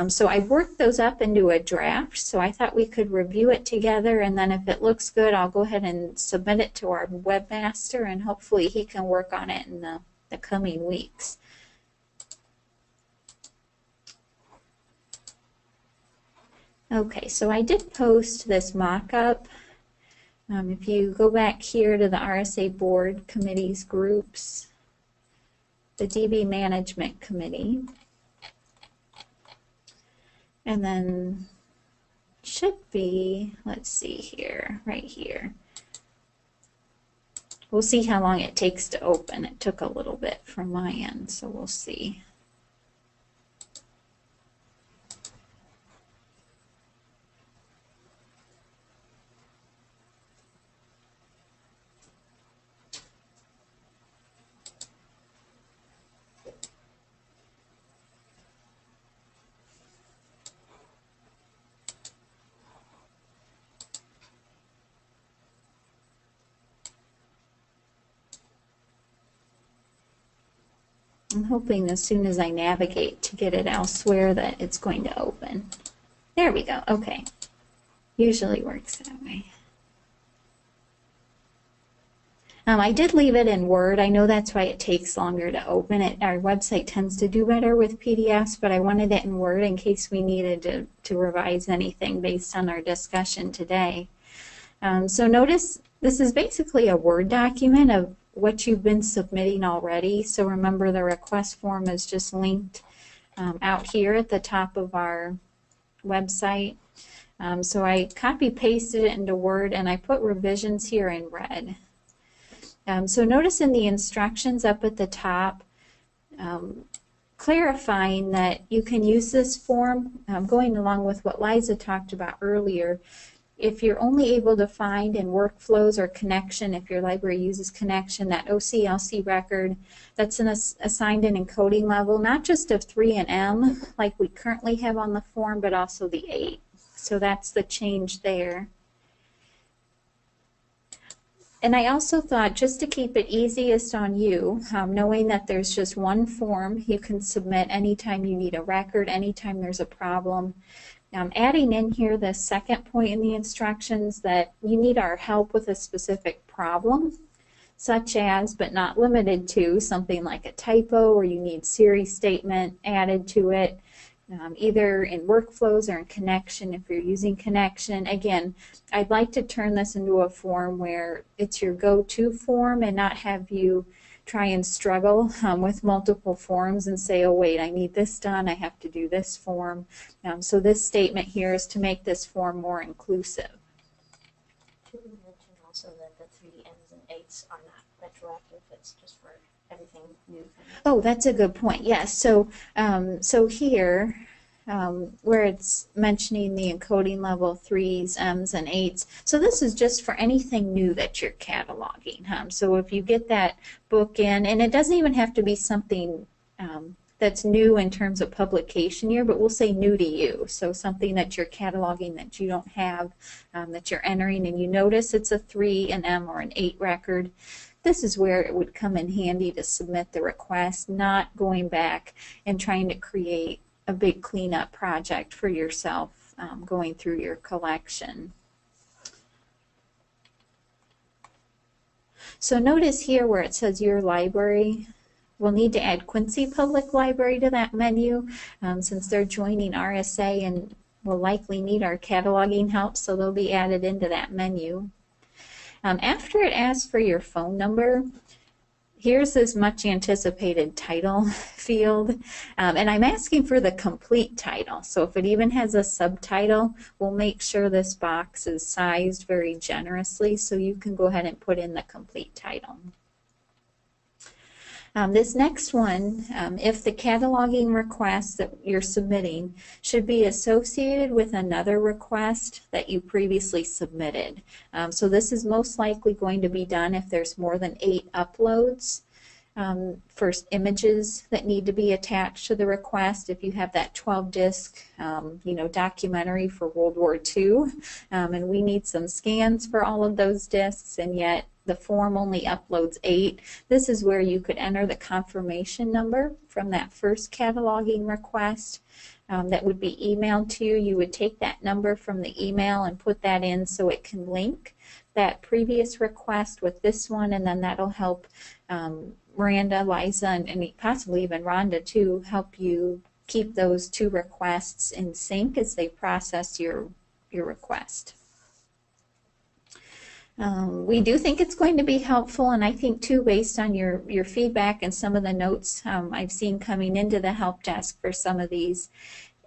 So I worked those up into a draft, so I thought we could review it together, and then if it looks good, I'll go ahead and submit it to our webmaster, and hopefully he can work on it in the coming weeks. Okay, so I did post this mock-up. If you go back here to the RSA board, committees, groups, the DB management committee, and then should be, let's see here, right here. We'll see how long it takes to open. It took a little bit from my end, so we'll see. I'm hoping as soon as I navigate to get it elsewhere that it's going to open. There we go. Okay. Usually works that way. I did leave it in Word. I know that's why it takes longer to open it. Our website tends to do better with PDFs, but I wanted it in Word in case we needed to revise anything based on our discussion today. So notice this is basically a Word document of what you've been submitting already. So remember the request form is just linked out here at the top of our website. So I copy pasted it into Word and I put revisions here in red. So notice in the instructions up at the top, clarifying that you can use this form, going along with what Liza talked about earlier. If you're only able to find in workflows or connection, if your library uses connection, that OCLC record that's assigned an encoding level, not just of 3 and M like we currently have on the form, but also the 8. So that's the change there. And I also thought, just to keep it easiest on you, knowing that there's just one form you can submit anytime you need a record, anytime there's a problem, adding in here the second point in the instructions that you need our help with a specific problem, such as, but not limited to, something like a typo or you need series statement added to it, either in workflows or in connection if you're using connection. Again, I'd like to turn this into a form where it's your go-to form and not have you try and struggle with multiple forms and say, oh wait, I need this done, I have to do this form. So this statement here is to make this form more inclusive. Should we mention also that the 3 M's and 8s are not retroactive. It's just for everything new. Oh, that's a good point. Yes. So, so here, where it's mentioning the encoding level 3s, M's, and 8s. So this is just for anything new that you're cataloging. So if you get that book in, and it doesn't even have to be something that's new in terms of publication year, but we'll say new to you. So something that you're cataloging that you don't have, that you're entering, and you notice it's a 3, an M, or an 8 record. This is where it would come in handy to submit the request, not going back and trying to create a big cleanup project for yourself going through your collection. So notice here where it says your library, we'll need to add Quincy Public Library to that menu since they're joining RSA and will likely need our cataloging help, so they'll be added into that menu. After it asks for your phone number, here's this much anticipated title field, and I'm asking for the complete title. So if it even has a subtitle, we'll make sure this box is sized very generously so you can go ahead and put in the complete title. This next one, if the cataloging request that you're submitting should be associated with another request that you previously submitted. So this is most likely going to be done if there's more than 8 uploads for images that need to be attached to the request. If you have that 12-disc, documentary for World War II, and we need some scans for all of those discs, and yet the form only uploads 8. This is where you could enter the confirmation number from that first cataloging request that would be emailed to you. You would take that number from the email and put that in so it can link that previous request with this one, and then that'll help Miranda, Liza, and possibly even Rhonda too, help you keep those 2 requests in sync as they process your request. We do think it's going to be helpful, and I think too, based on your feedback and some of the notes I've seen coming into the help desk for some of these,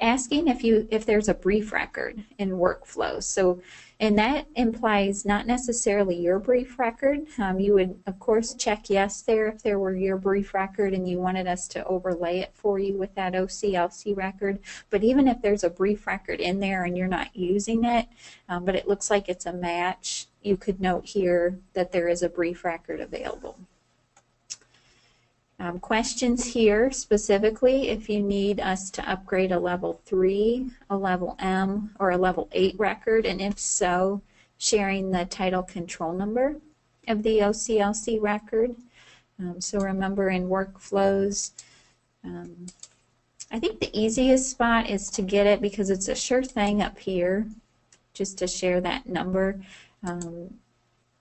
asking if there's a brief record in workflows. So, and that implies not necessarily your brief record. You would of course check yes there if there were your brief record and you wanted us to overlay it for you with that OCLC record. But even if there's a brief record in there and you're not using it, but it looks like it's a match, you could note here that there is a brief record available. Questions here specifically if you need us to upgrade a level 3, a level M, or a level 8 record, and if so, sharing the title control number of the OCLC record. So remember in workflows, I think the easiest spot is to get it because it's a sure thing up here, just to share that number.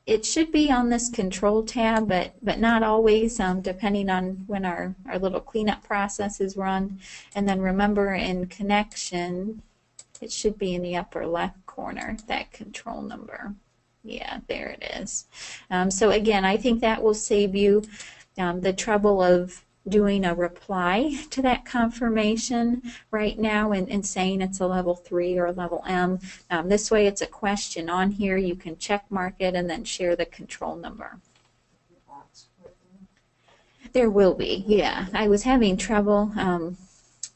It should be on this control tab, but not always, depending on when our little cleanup process is run. And then remember in connection, it should be in the upper left corner, that control number. Yeah, there it is. So again, I think that will save you the trouble of doing a reply to that confirmation right now and saying it's a level 3 or a level M. This way it's a question on here. You can check mark it and then share the control number. There will be, yeah. I was having trouble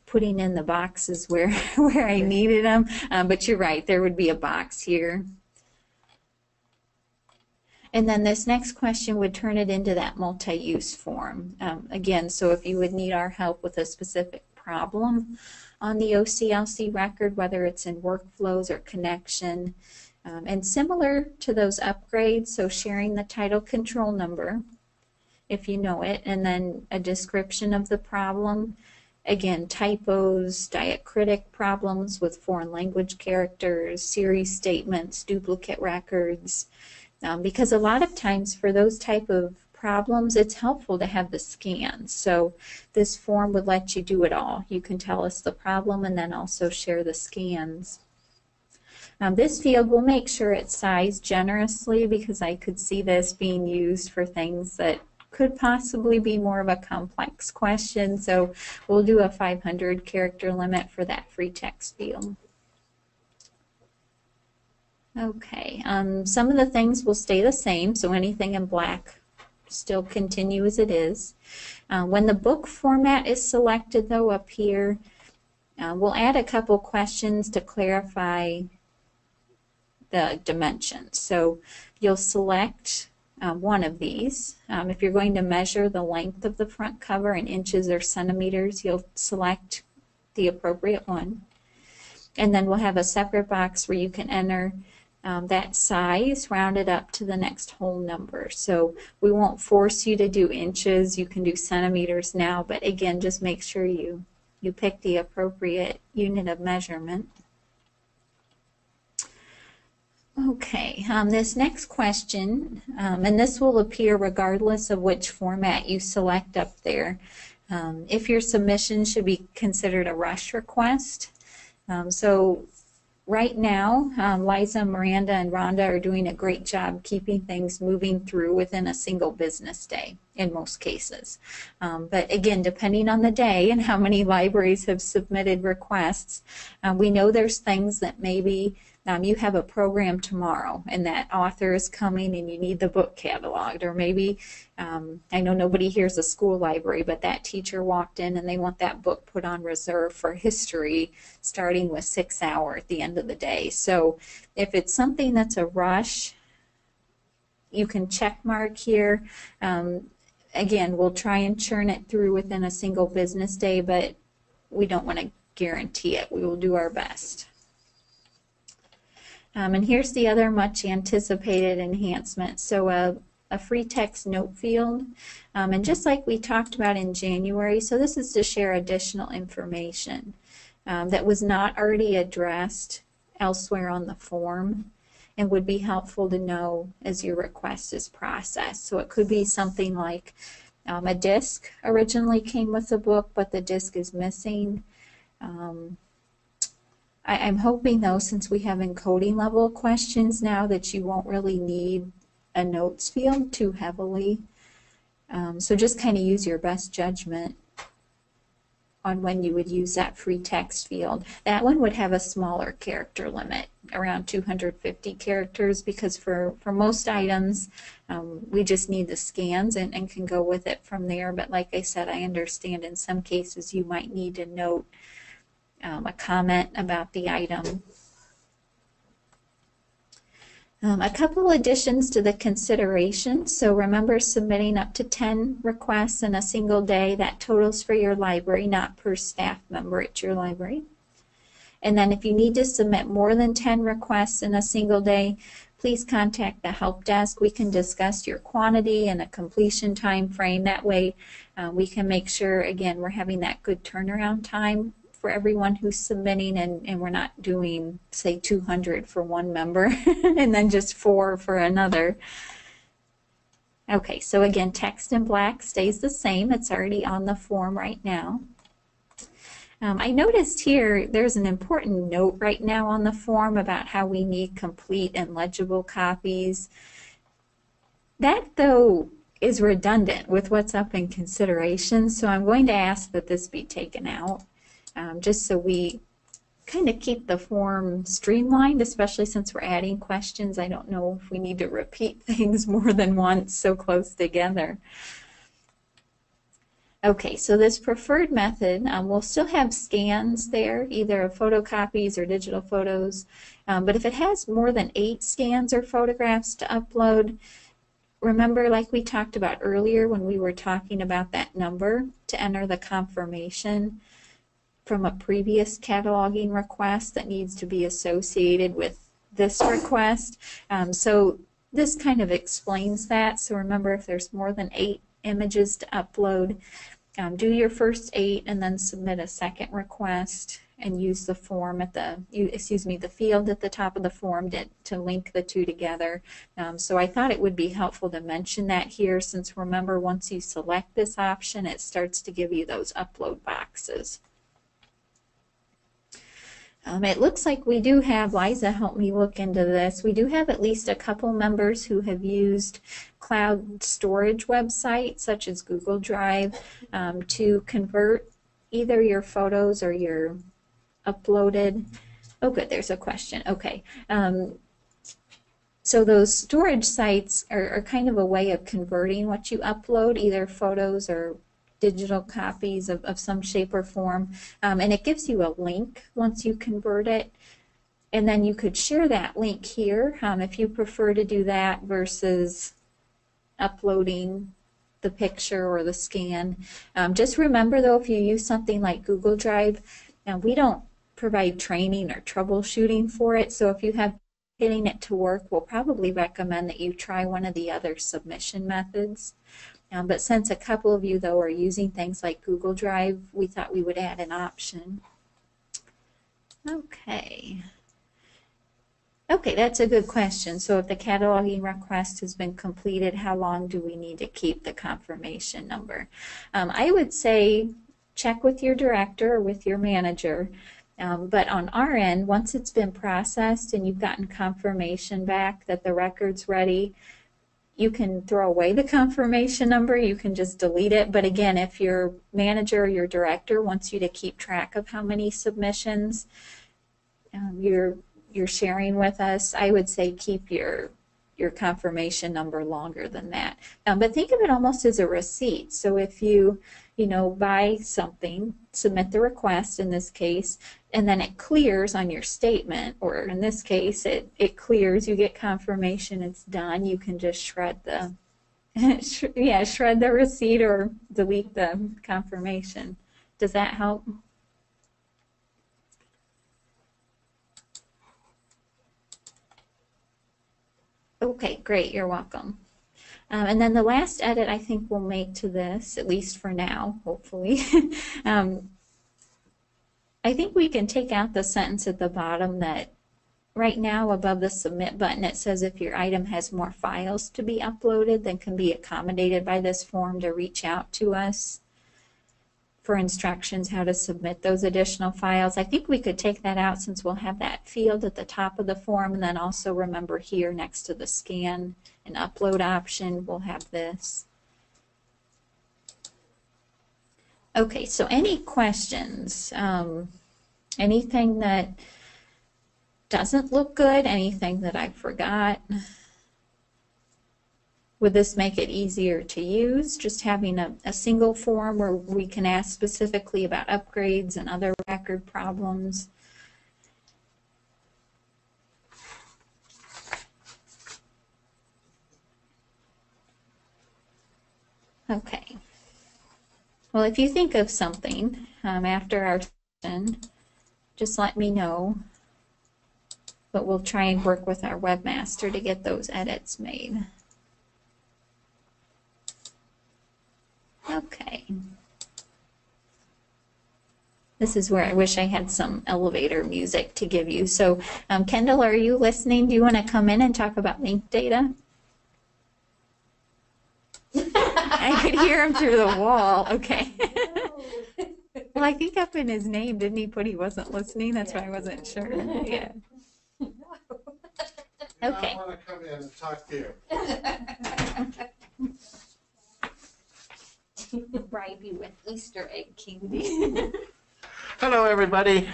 putting in the boxes where I needed them, but you're right, there would be a box here. And then this next question would turn it into that multi-use form. Again, so if you would need our help with a specific problem on the OCLC record, whether it's in workflows or connection, and similar to those upgrades, so sharing the title control number, if you know it, and then a description of the problem. Again, typos, diacritic problems with foreign language characters, series statements, duplicate records. Because a lot of times for those type of problems, it's helpful to have the scans. So this form would let you do it all. You can tell us the problem and then also share the scans. This field, we'll make sure it's sized generously because I could see this being used for things that could possibly be more of a complex question. So we'll do a 500 character limit for that free text field. Okay, some of the things will stay the same, so anything in black still continue as it is. When the book format is selected, though, up here, we'll add a couple questions to clarify the dimensions. So you'll select one of these. If you're going to measure the length of the front cover in inches or centimeters, you'll select the appropriate one. And then we'll have a separate box where you can enter that size rounded up to the next whole number. So we won't force you to do inches. You can do centimeters now, but again, just make sure you pick the appropriate unit of measurement. Okay, this next question, and this will appear regardless of which format you select up there. If your submission should be considered a rush request. So right now, Liza, Miranda, and Rhonda are doing a great job keeping things moving through within a single business day in most cases. But again, depending on the day and how many libraries have submitted requests, we know there's things that maybe you have a program tomorrow and that author is coming and you need the book cataloged, or maybe I know nobody here is a school library, but that teacher walked in and they want that book put on reserve for history starting with 6 hours at the end of the day. So if it's something that's a rush, you can check mark here. Again, we'll try and churn it through within a single business day, but we don't want to guarantee it. We will do our best. And here's the other much anticipated enhancement. So a free text note field. And just like we talked about in January, so this is to share additional information that was not already addressed elsewhere on the form and would be helpful to know as your request is processed. So it could be something like a disc originally came with the book, but the disc is missing. I'm hoping, though, since we have encoding level questions now, that you won't really need a notes field too heavily. So just kind of use your best judgment on when you would use that free text field. That one would have a smaller character limit, around 250 characters, because for most items, we just need the scans and can go with it from there. But like I said, I understand in some cases you might need to note a comment about the item. A couple additions to the consideration. So remember, submitting up to 10 requests in a single day. That totals for your library, not per staff member at your library. And then if you need to submit more than 10 requests in a single day, please contact the help desk. We can discuss your quantity and a completion time frame. That way we can make sure, again, we're having that good turnaround time for everyone who's submitting, and we're not doing, say, 200 for one member and then just 4 for another. Okay, so again, text in black stays the same. It's already on the form right now. I noticed here there's an important note right now on the form about how we need complete and legible copies. That, though, is redundant with what's up in consideration, so I'm going to ask that this be taken out. Just so we kind of keep the form streamlined, especially since we're adding questions. I don't know if we need to repeat things more than once so close together. Okay, so this preferred method, we'll still have scans there, either of photocopies or digital photos, but if it has more than 8 scans or photographs to upload, remember, like we talked about earlier when we were talking about that number to enter the confirmation from a previous cataloging request that needs to be associated with this request. So this kind of explains that. So remember, if there's more than 8 images to upload, do your first 8 and then submit a second request and use the form at the field at the top of the form to link the two together. So I thought it would be helpful to mention that here, since remember, once you select this option, it starts to give you those upload boxes. It looks like we do have, Liza helped me look into this, we do have at least a couple members who have used cloud storage websites such as Google Drive to convert either your photos or your uploaded, oh good, there's a question, okay. So those storage sites are kind of a way of converting what you upload, either photos or digital copies of some shape or form. And it gives you a link once you convert it. And then you could share that link here if you prefer to do that versus uploading the picture or the scan. Just remember though, if you use something like Google Drive, now we don't provide training or troubleshooting for it, so if you have getting it to work, we'll probably recommend that you try one of the other submission methods. But since a couple of you though are using things like Google Drive, we thought we would add an option. Okay. Okay, that's a good question. So if the cataloging request has been completed, how long do we need to keep the confirmation number? I would say check with your director or with your manager. But on our end, once it's been processed and you've gotten confirmation back that the record's ready, you can throw away the confirmation number, you can just delete it. But again, if your manager or your director wants you to keep track of how many submissions you're sharing with us, I would say keep your confirmation number longer than that. But think of it almost as a receipt. So if you buy something, submit the request in this case, and then it clears on your statement, or in this case, it clears, you get confirmation, it's done, you can just shred the shred the receipt or delete the confirmation. Does that help? Okay, great, you're welcome. And then the last edit I think we'll make to this, at least for now, hopefully, I think we can take out the sentence at the bottom that right now above the submit button it says if your item has more files to be uploaded than can be accommodated by this form, to reach out to us for instructions how to submit those additional files. I think we could take that out since we'll have that field at the top of the form, and then also remember here next to the scan and upload option we'll have this. Okay, so any questions? Anything that doesn't look good? Anything that I forgot? Would this make it easier to use, just having a single form where we can ask specifically about upgrades and other record problems? Okay. Well, if you think of something after our session, just let me know. But we'll try and work with our webmaster to get those edits made. Okay. This is where I wish I had some elevator music to give you. So, Kendall, are you listening? Do you want to come in and talk about link data? I could hear him through the wall. Okay. Well, I think up in his name, didn't he put he wasn't listening? That's why I wasn't sure. Yeah. Okay. I want to come in and talk to you. Bribe you with Easter egg candy. Hello, everybody.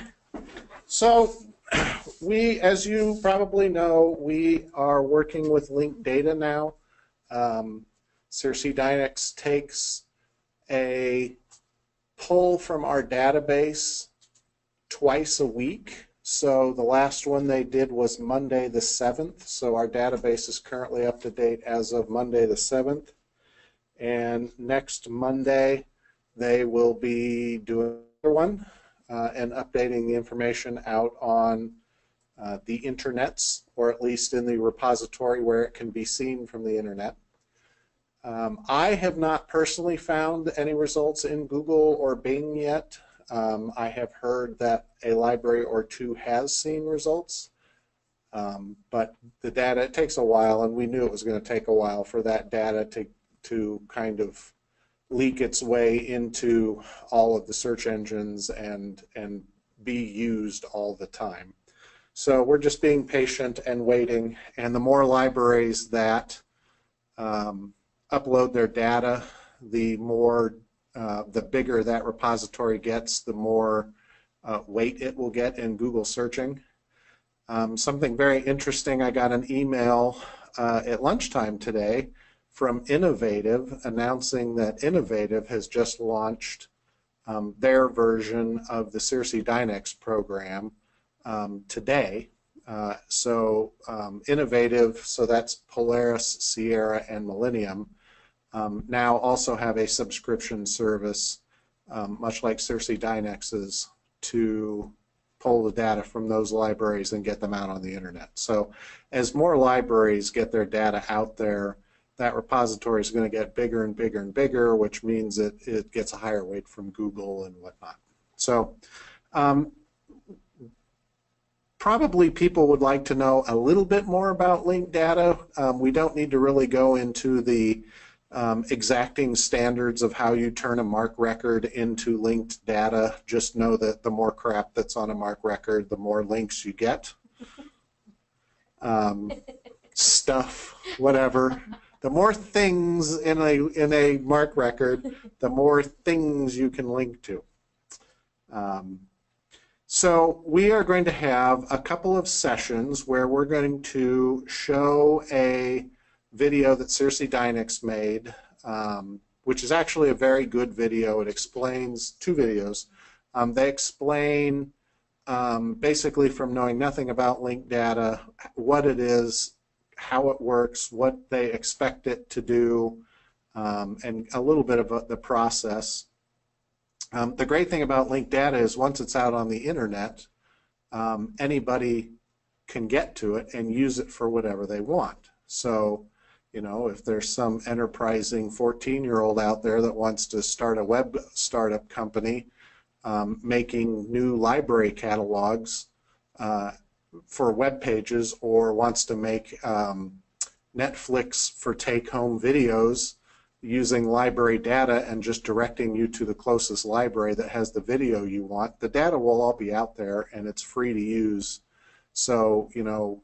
So as you probably know, we are working with linked data now. Circe Dynex takes a pull from our database twice a week. So the last one they did was Monday the 7th. So our database is currently up to date as of Monday the 7th. And next Monday, they will be doing another one and updating the information out on the internets, or at least in the repository where it can be seen from the internet. I have not personally found any results in Google or Bing yet. I have heard that a library or two has seen results, but the data, it takes a while, and we knew it was going to take a while for that data to kind of leak its way into all of the search engines and be used all the time. So we're just being patient and waiting, and the more libraries that upload their data, the more the bigger that repository gets, the more weight it will get in Google searching. Something very interesting, I got an email at lunchtime today from Innovative announcing that Innovative has just launched their version of the CIRCE Dynex program today. Innovative, so that's Polaris, Sierra, and Millennium, now also have a subscription service, much like CIRCE Dynex's, to pull the data from those libraries and get them out on the internet. So as more libraries get their data out there, that repository is going to get bigger and bigger and bigger, which means that it gets a higher weight from Google and whatnot. So probably people would like to know a little bit more about linked data. We don't need to really go into the exacting standards of how you turn a MARC record into linked data. Just know that the more crap that's on a MARC record, the more links you get. Stuff, whatever. The more things in a MARC record, the more things you can link to. So we are going to have a couple of sessions where we're going to show a video that CIRCE Dynex made, which is actually a very good video. It explains two videos. They explain basically from knowing nothing about linked data, what it is, how it works, what they expect it to do, and a little bit of the process. The great thing about linked data is once it's out on the internet, anybody can get to it and use it for whatever they want. So, you know, if there's some enterprising 14-year-old out there that wants to start a web startup company making new library catalogs for web pages, or wants to make Netflix for take-home videos using library data and just directing you to the closest library that has the video you want, the data will all be out there and it's free to use. So, you know,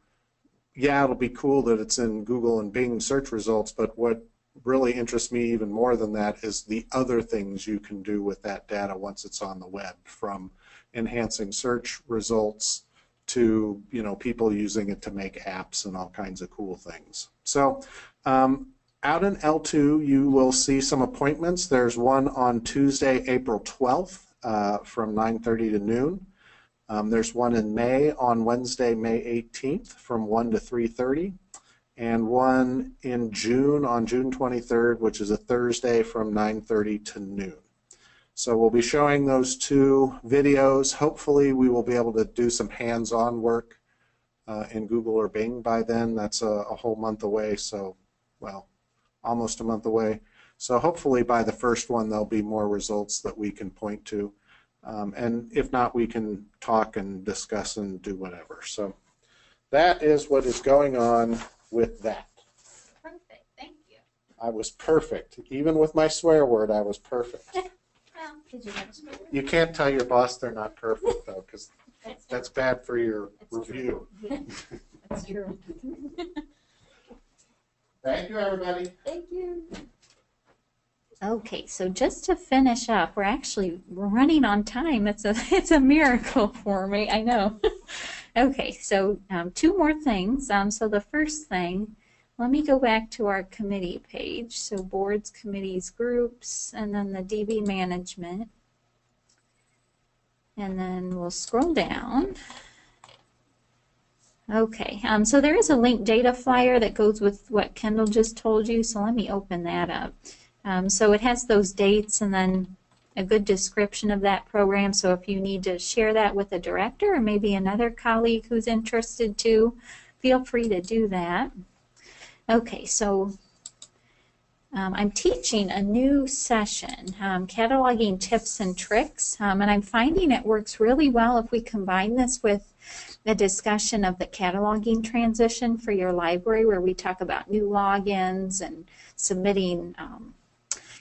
yeah, it'll be cool that it's in Google and Bing search results, but what really interests me even more than that is the other things you can do with that data once it's on the web, from enhancing search results to, you know, people using it to make apps and all kinds of cool things. So out in L2, you will see some appointments. There's one on Tuesday, April 12th from 9:30 to noon. There's one in May on Wednesday, May 18th from 1 to 3:30. And one in June on June 23rd, which is a Thursday from 9:30 to noon. So we'll be showing those two videos. Hopefully we will be able to do some hands-on work in Google or Bing by then. That's a whole month away, so, well, almost a month away. So hopefully by the first one there'll be more results that we can point to. And if not, we can talk and discuss and do whatever. So that is what is going on with that. Perfect, thank you. I was perfect. Even with my swear word, I was perfect. Well, did you have a swear? You can't tell your boss they're not perfect, though, because that's bad for your That's review. That's true. Thank you, everybody. Thank you. Okay, so just to finish up, we're running on time. It's a miracle for me, I know. Okay, so two more things. So the first thing, let me go back to our committee page. So boards, committees, groups, and then the DB management. And then we'll scroll down. Okay, so there is a linked data flyer that goes with what Kendall just told you, so let me open that up. So it has those dates and then a good description of that program, so if you need to share that with a director or maybe another colleague who's interested too, feel free to do that. Okay, so I'm teaching a new session, cataloging tips and tricks, and I'm finding it works really well if we combine this with a discussion of the cataloging transition for your library, where we talk about new logins and submitting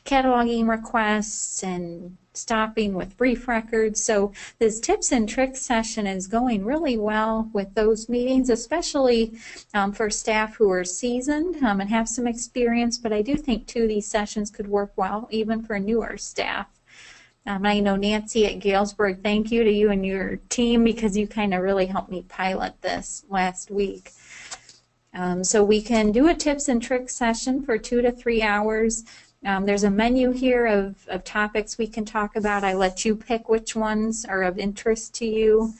cataloging requests and stopping with brief records. So this tips and tricks session is going really well with those meetings, especially for staff who are seasoned and have some experience, but I do think too these sessions could work well even for newer staff. I know Nancy at Galesburg, thank you to you and your team because you kind of really helped me pilot this last week. So we can do a tips and tricks session for 2 to 3 hours. There's a menu here of topics we can talk about. I let you pick which ones are of interest to you.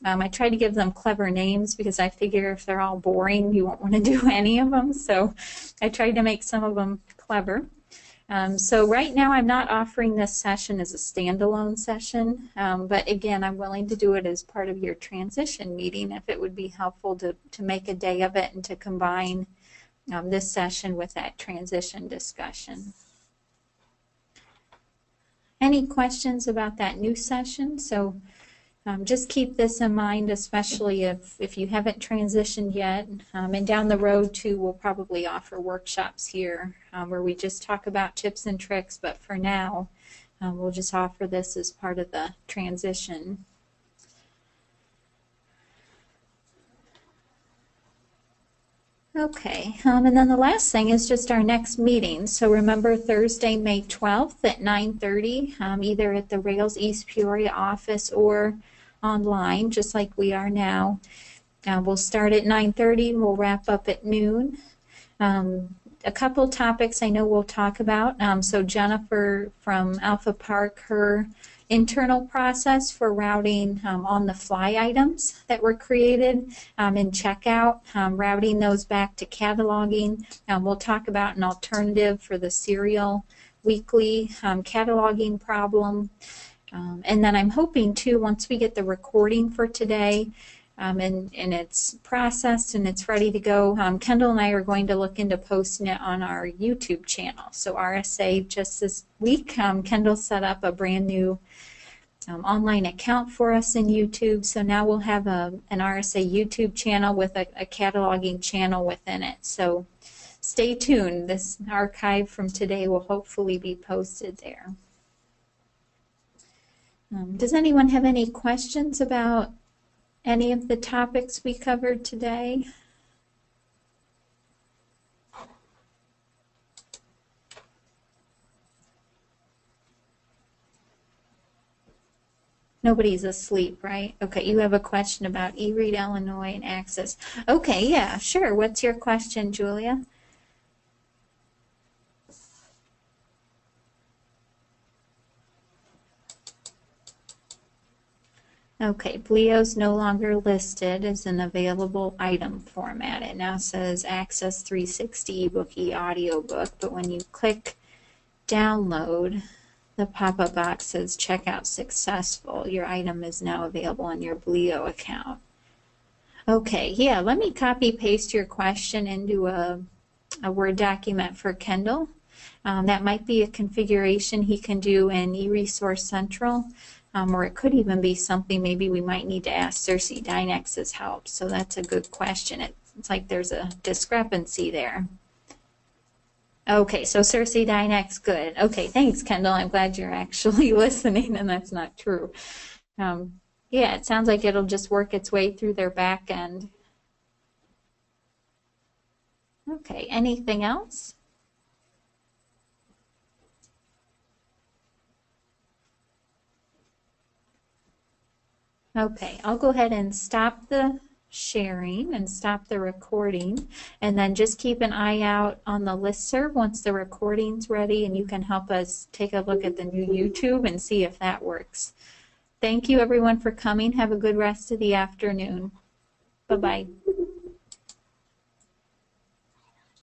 I try to give them clever names because I figure if they're all boring, you won't want to do any of them. So I tried to make some of them clever. So right now I'm not offering this session as a standalone session, but again, I'm willing to do it as part of your transition meeting if it would be helpful to make a day of it and to combine this session with that transition discussion. Any questions about that new session? So just keep this in mind, especially if you haven't transitioned yet. And down the road, too, we'll probably offer workshops here where we just talk about tips and tricks. But for now, we'll just offer this as part of the transition. Okay, and then the last thing is just our next meeting. So remember Thursday, May 12th at 9:30, either at the Rails East Peoria office or online, just like we are now. We'll start at 9:30, we'll wrap up at noon. A couple topics I know we'll talk about. So Jennifer from Alpha Park, her internal process for routing on-the-fly items that were created in checkout, routing those back to cataloging. We'll talk about an alternative for the serial weekly cataloging problem. And then I'm hoping too, once we get the recording for today and it's processed and it's ready to go, Kendall and I are going to look into posting it on our YouTube channel. So RSA just this week, Kendall set up a brand new online account for us in YouTube. So now we'll have an RSA YouTube channel with a cataloging channel within it. So stay tuned. This archive from today will hopefully be posted there. Does anyone have any questions about any of the topics we covered today? Nobody's asleep, right? Okay, you have a question about eRead Illinois and Access. Okay, yeah, sure. What's your question, Julia? Okay, Blio's no longer listed as an available item format. It now says Access 360 ebook e-audiobook, but when you click download, the pop-up box says checkout successful. Your item is now available on your Blio account. Okay, yeah, let me copy paste your question into a Word document for Kendall. That might be a configuration he can do in eResource Central. Or it could even be something maybe we might need to ask Cersei Dynex's help. So that's a good question. It's like there's a discrepancy there. Okay, so Cersei Dynex, good. Okay, thanks, Kendall. I'm glad you're actually listening and that's not true. Yeah, it sounds like it'll just work its way through their back end. Okay, anything else? Okay, I'll go ahead and stop the sharing and stop the recording, and then just keep an eye out on the listserv once the recording's ready, and you can help us take a look at the new YouTube and see if that works. Thank you everyone for coming. Have a good rest of the afternoon. Bye-bye.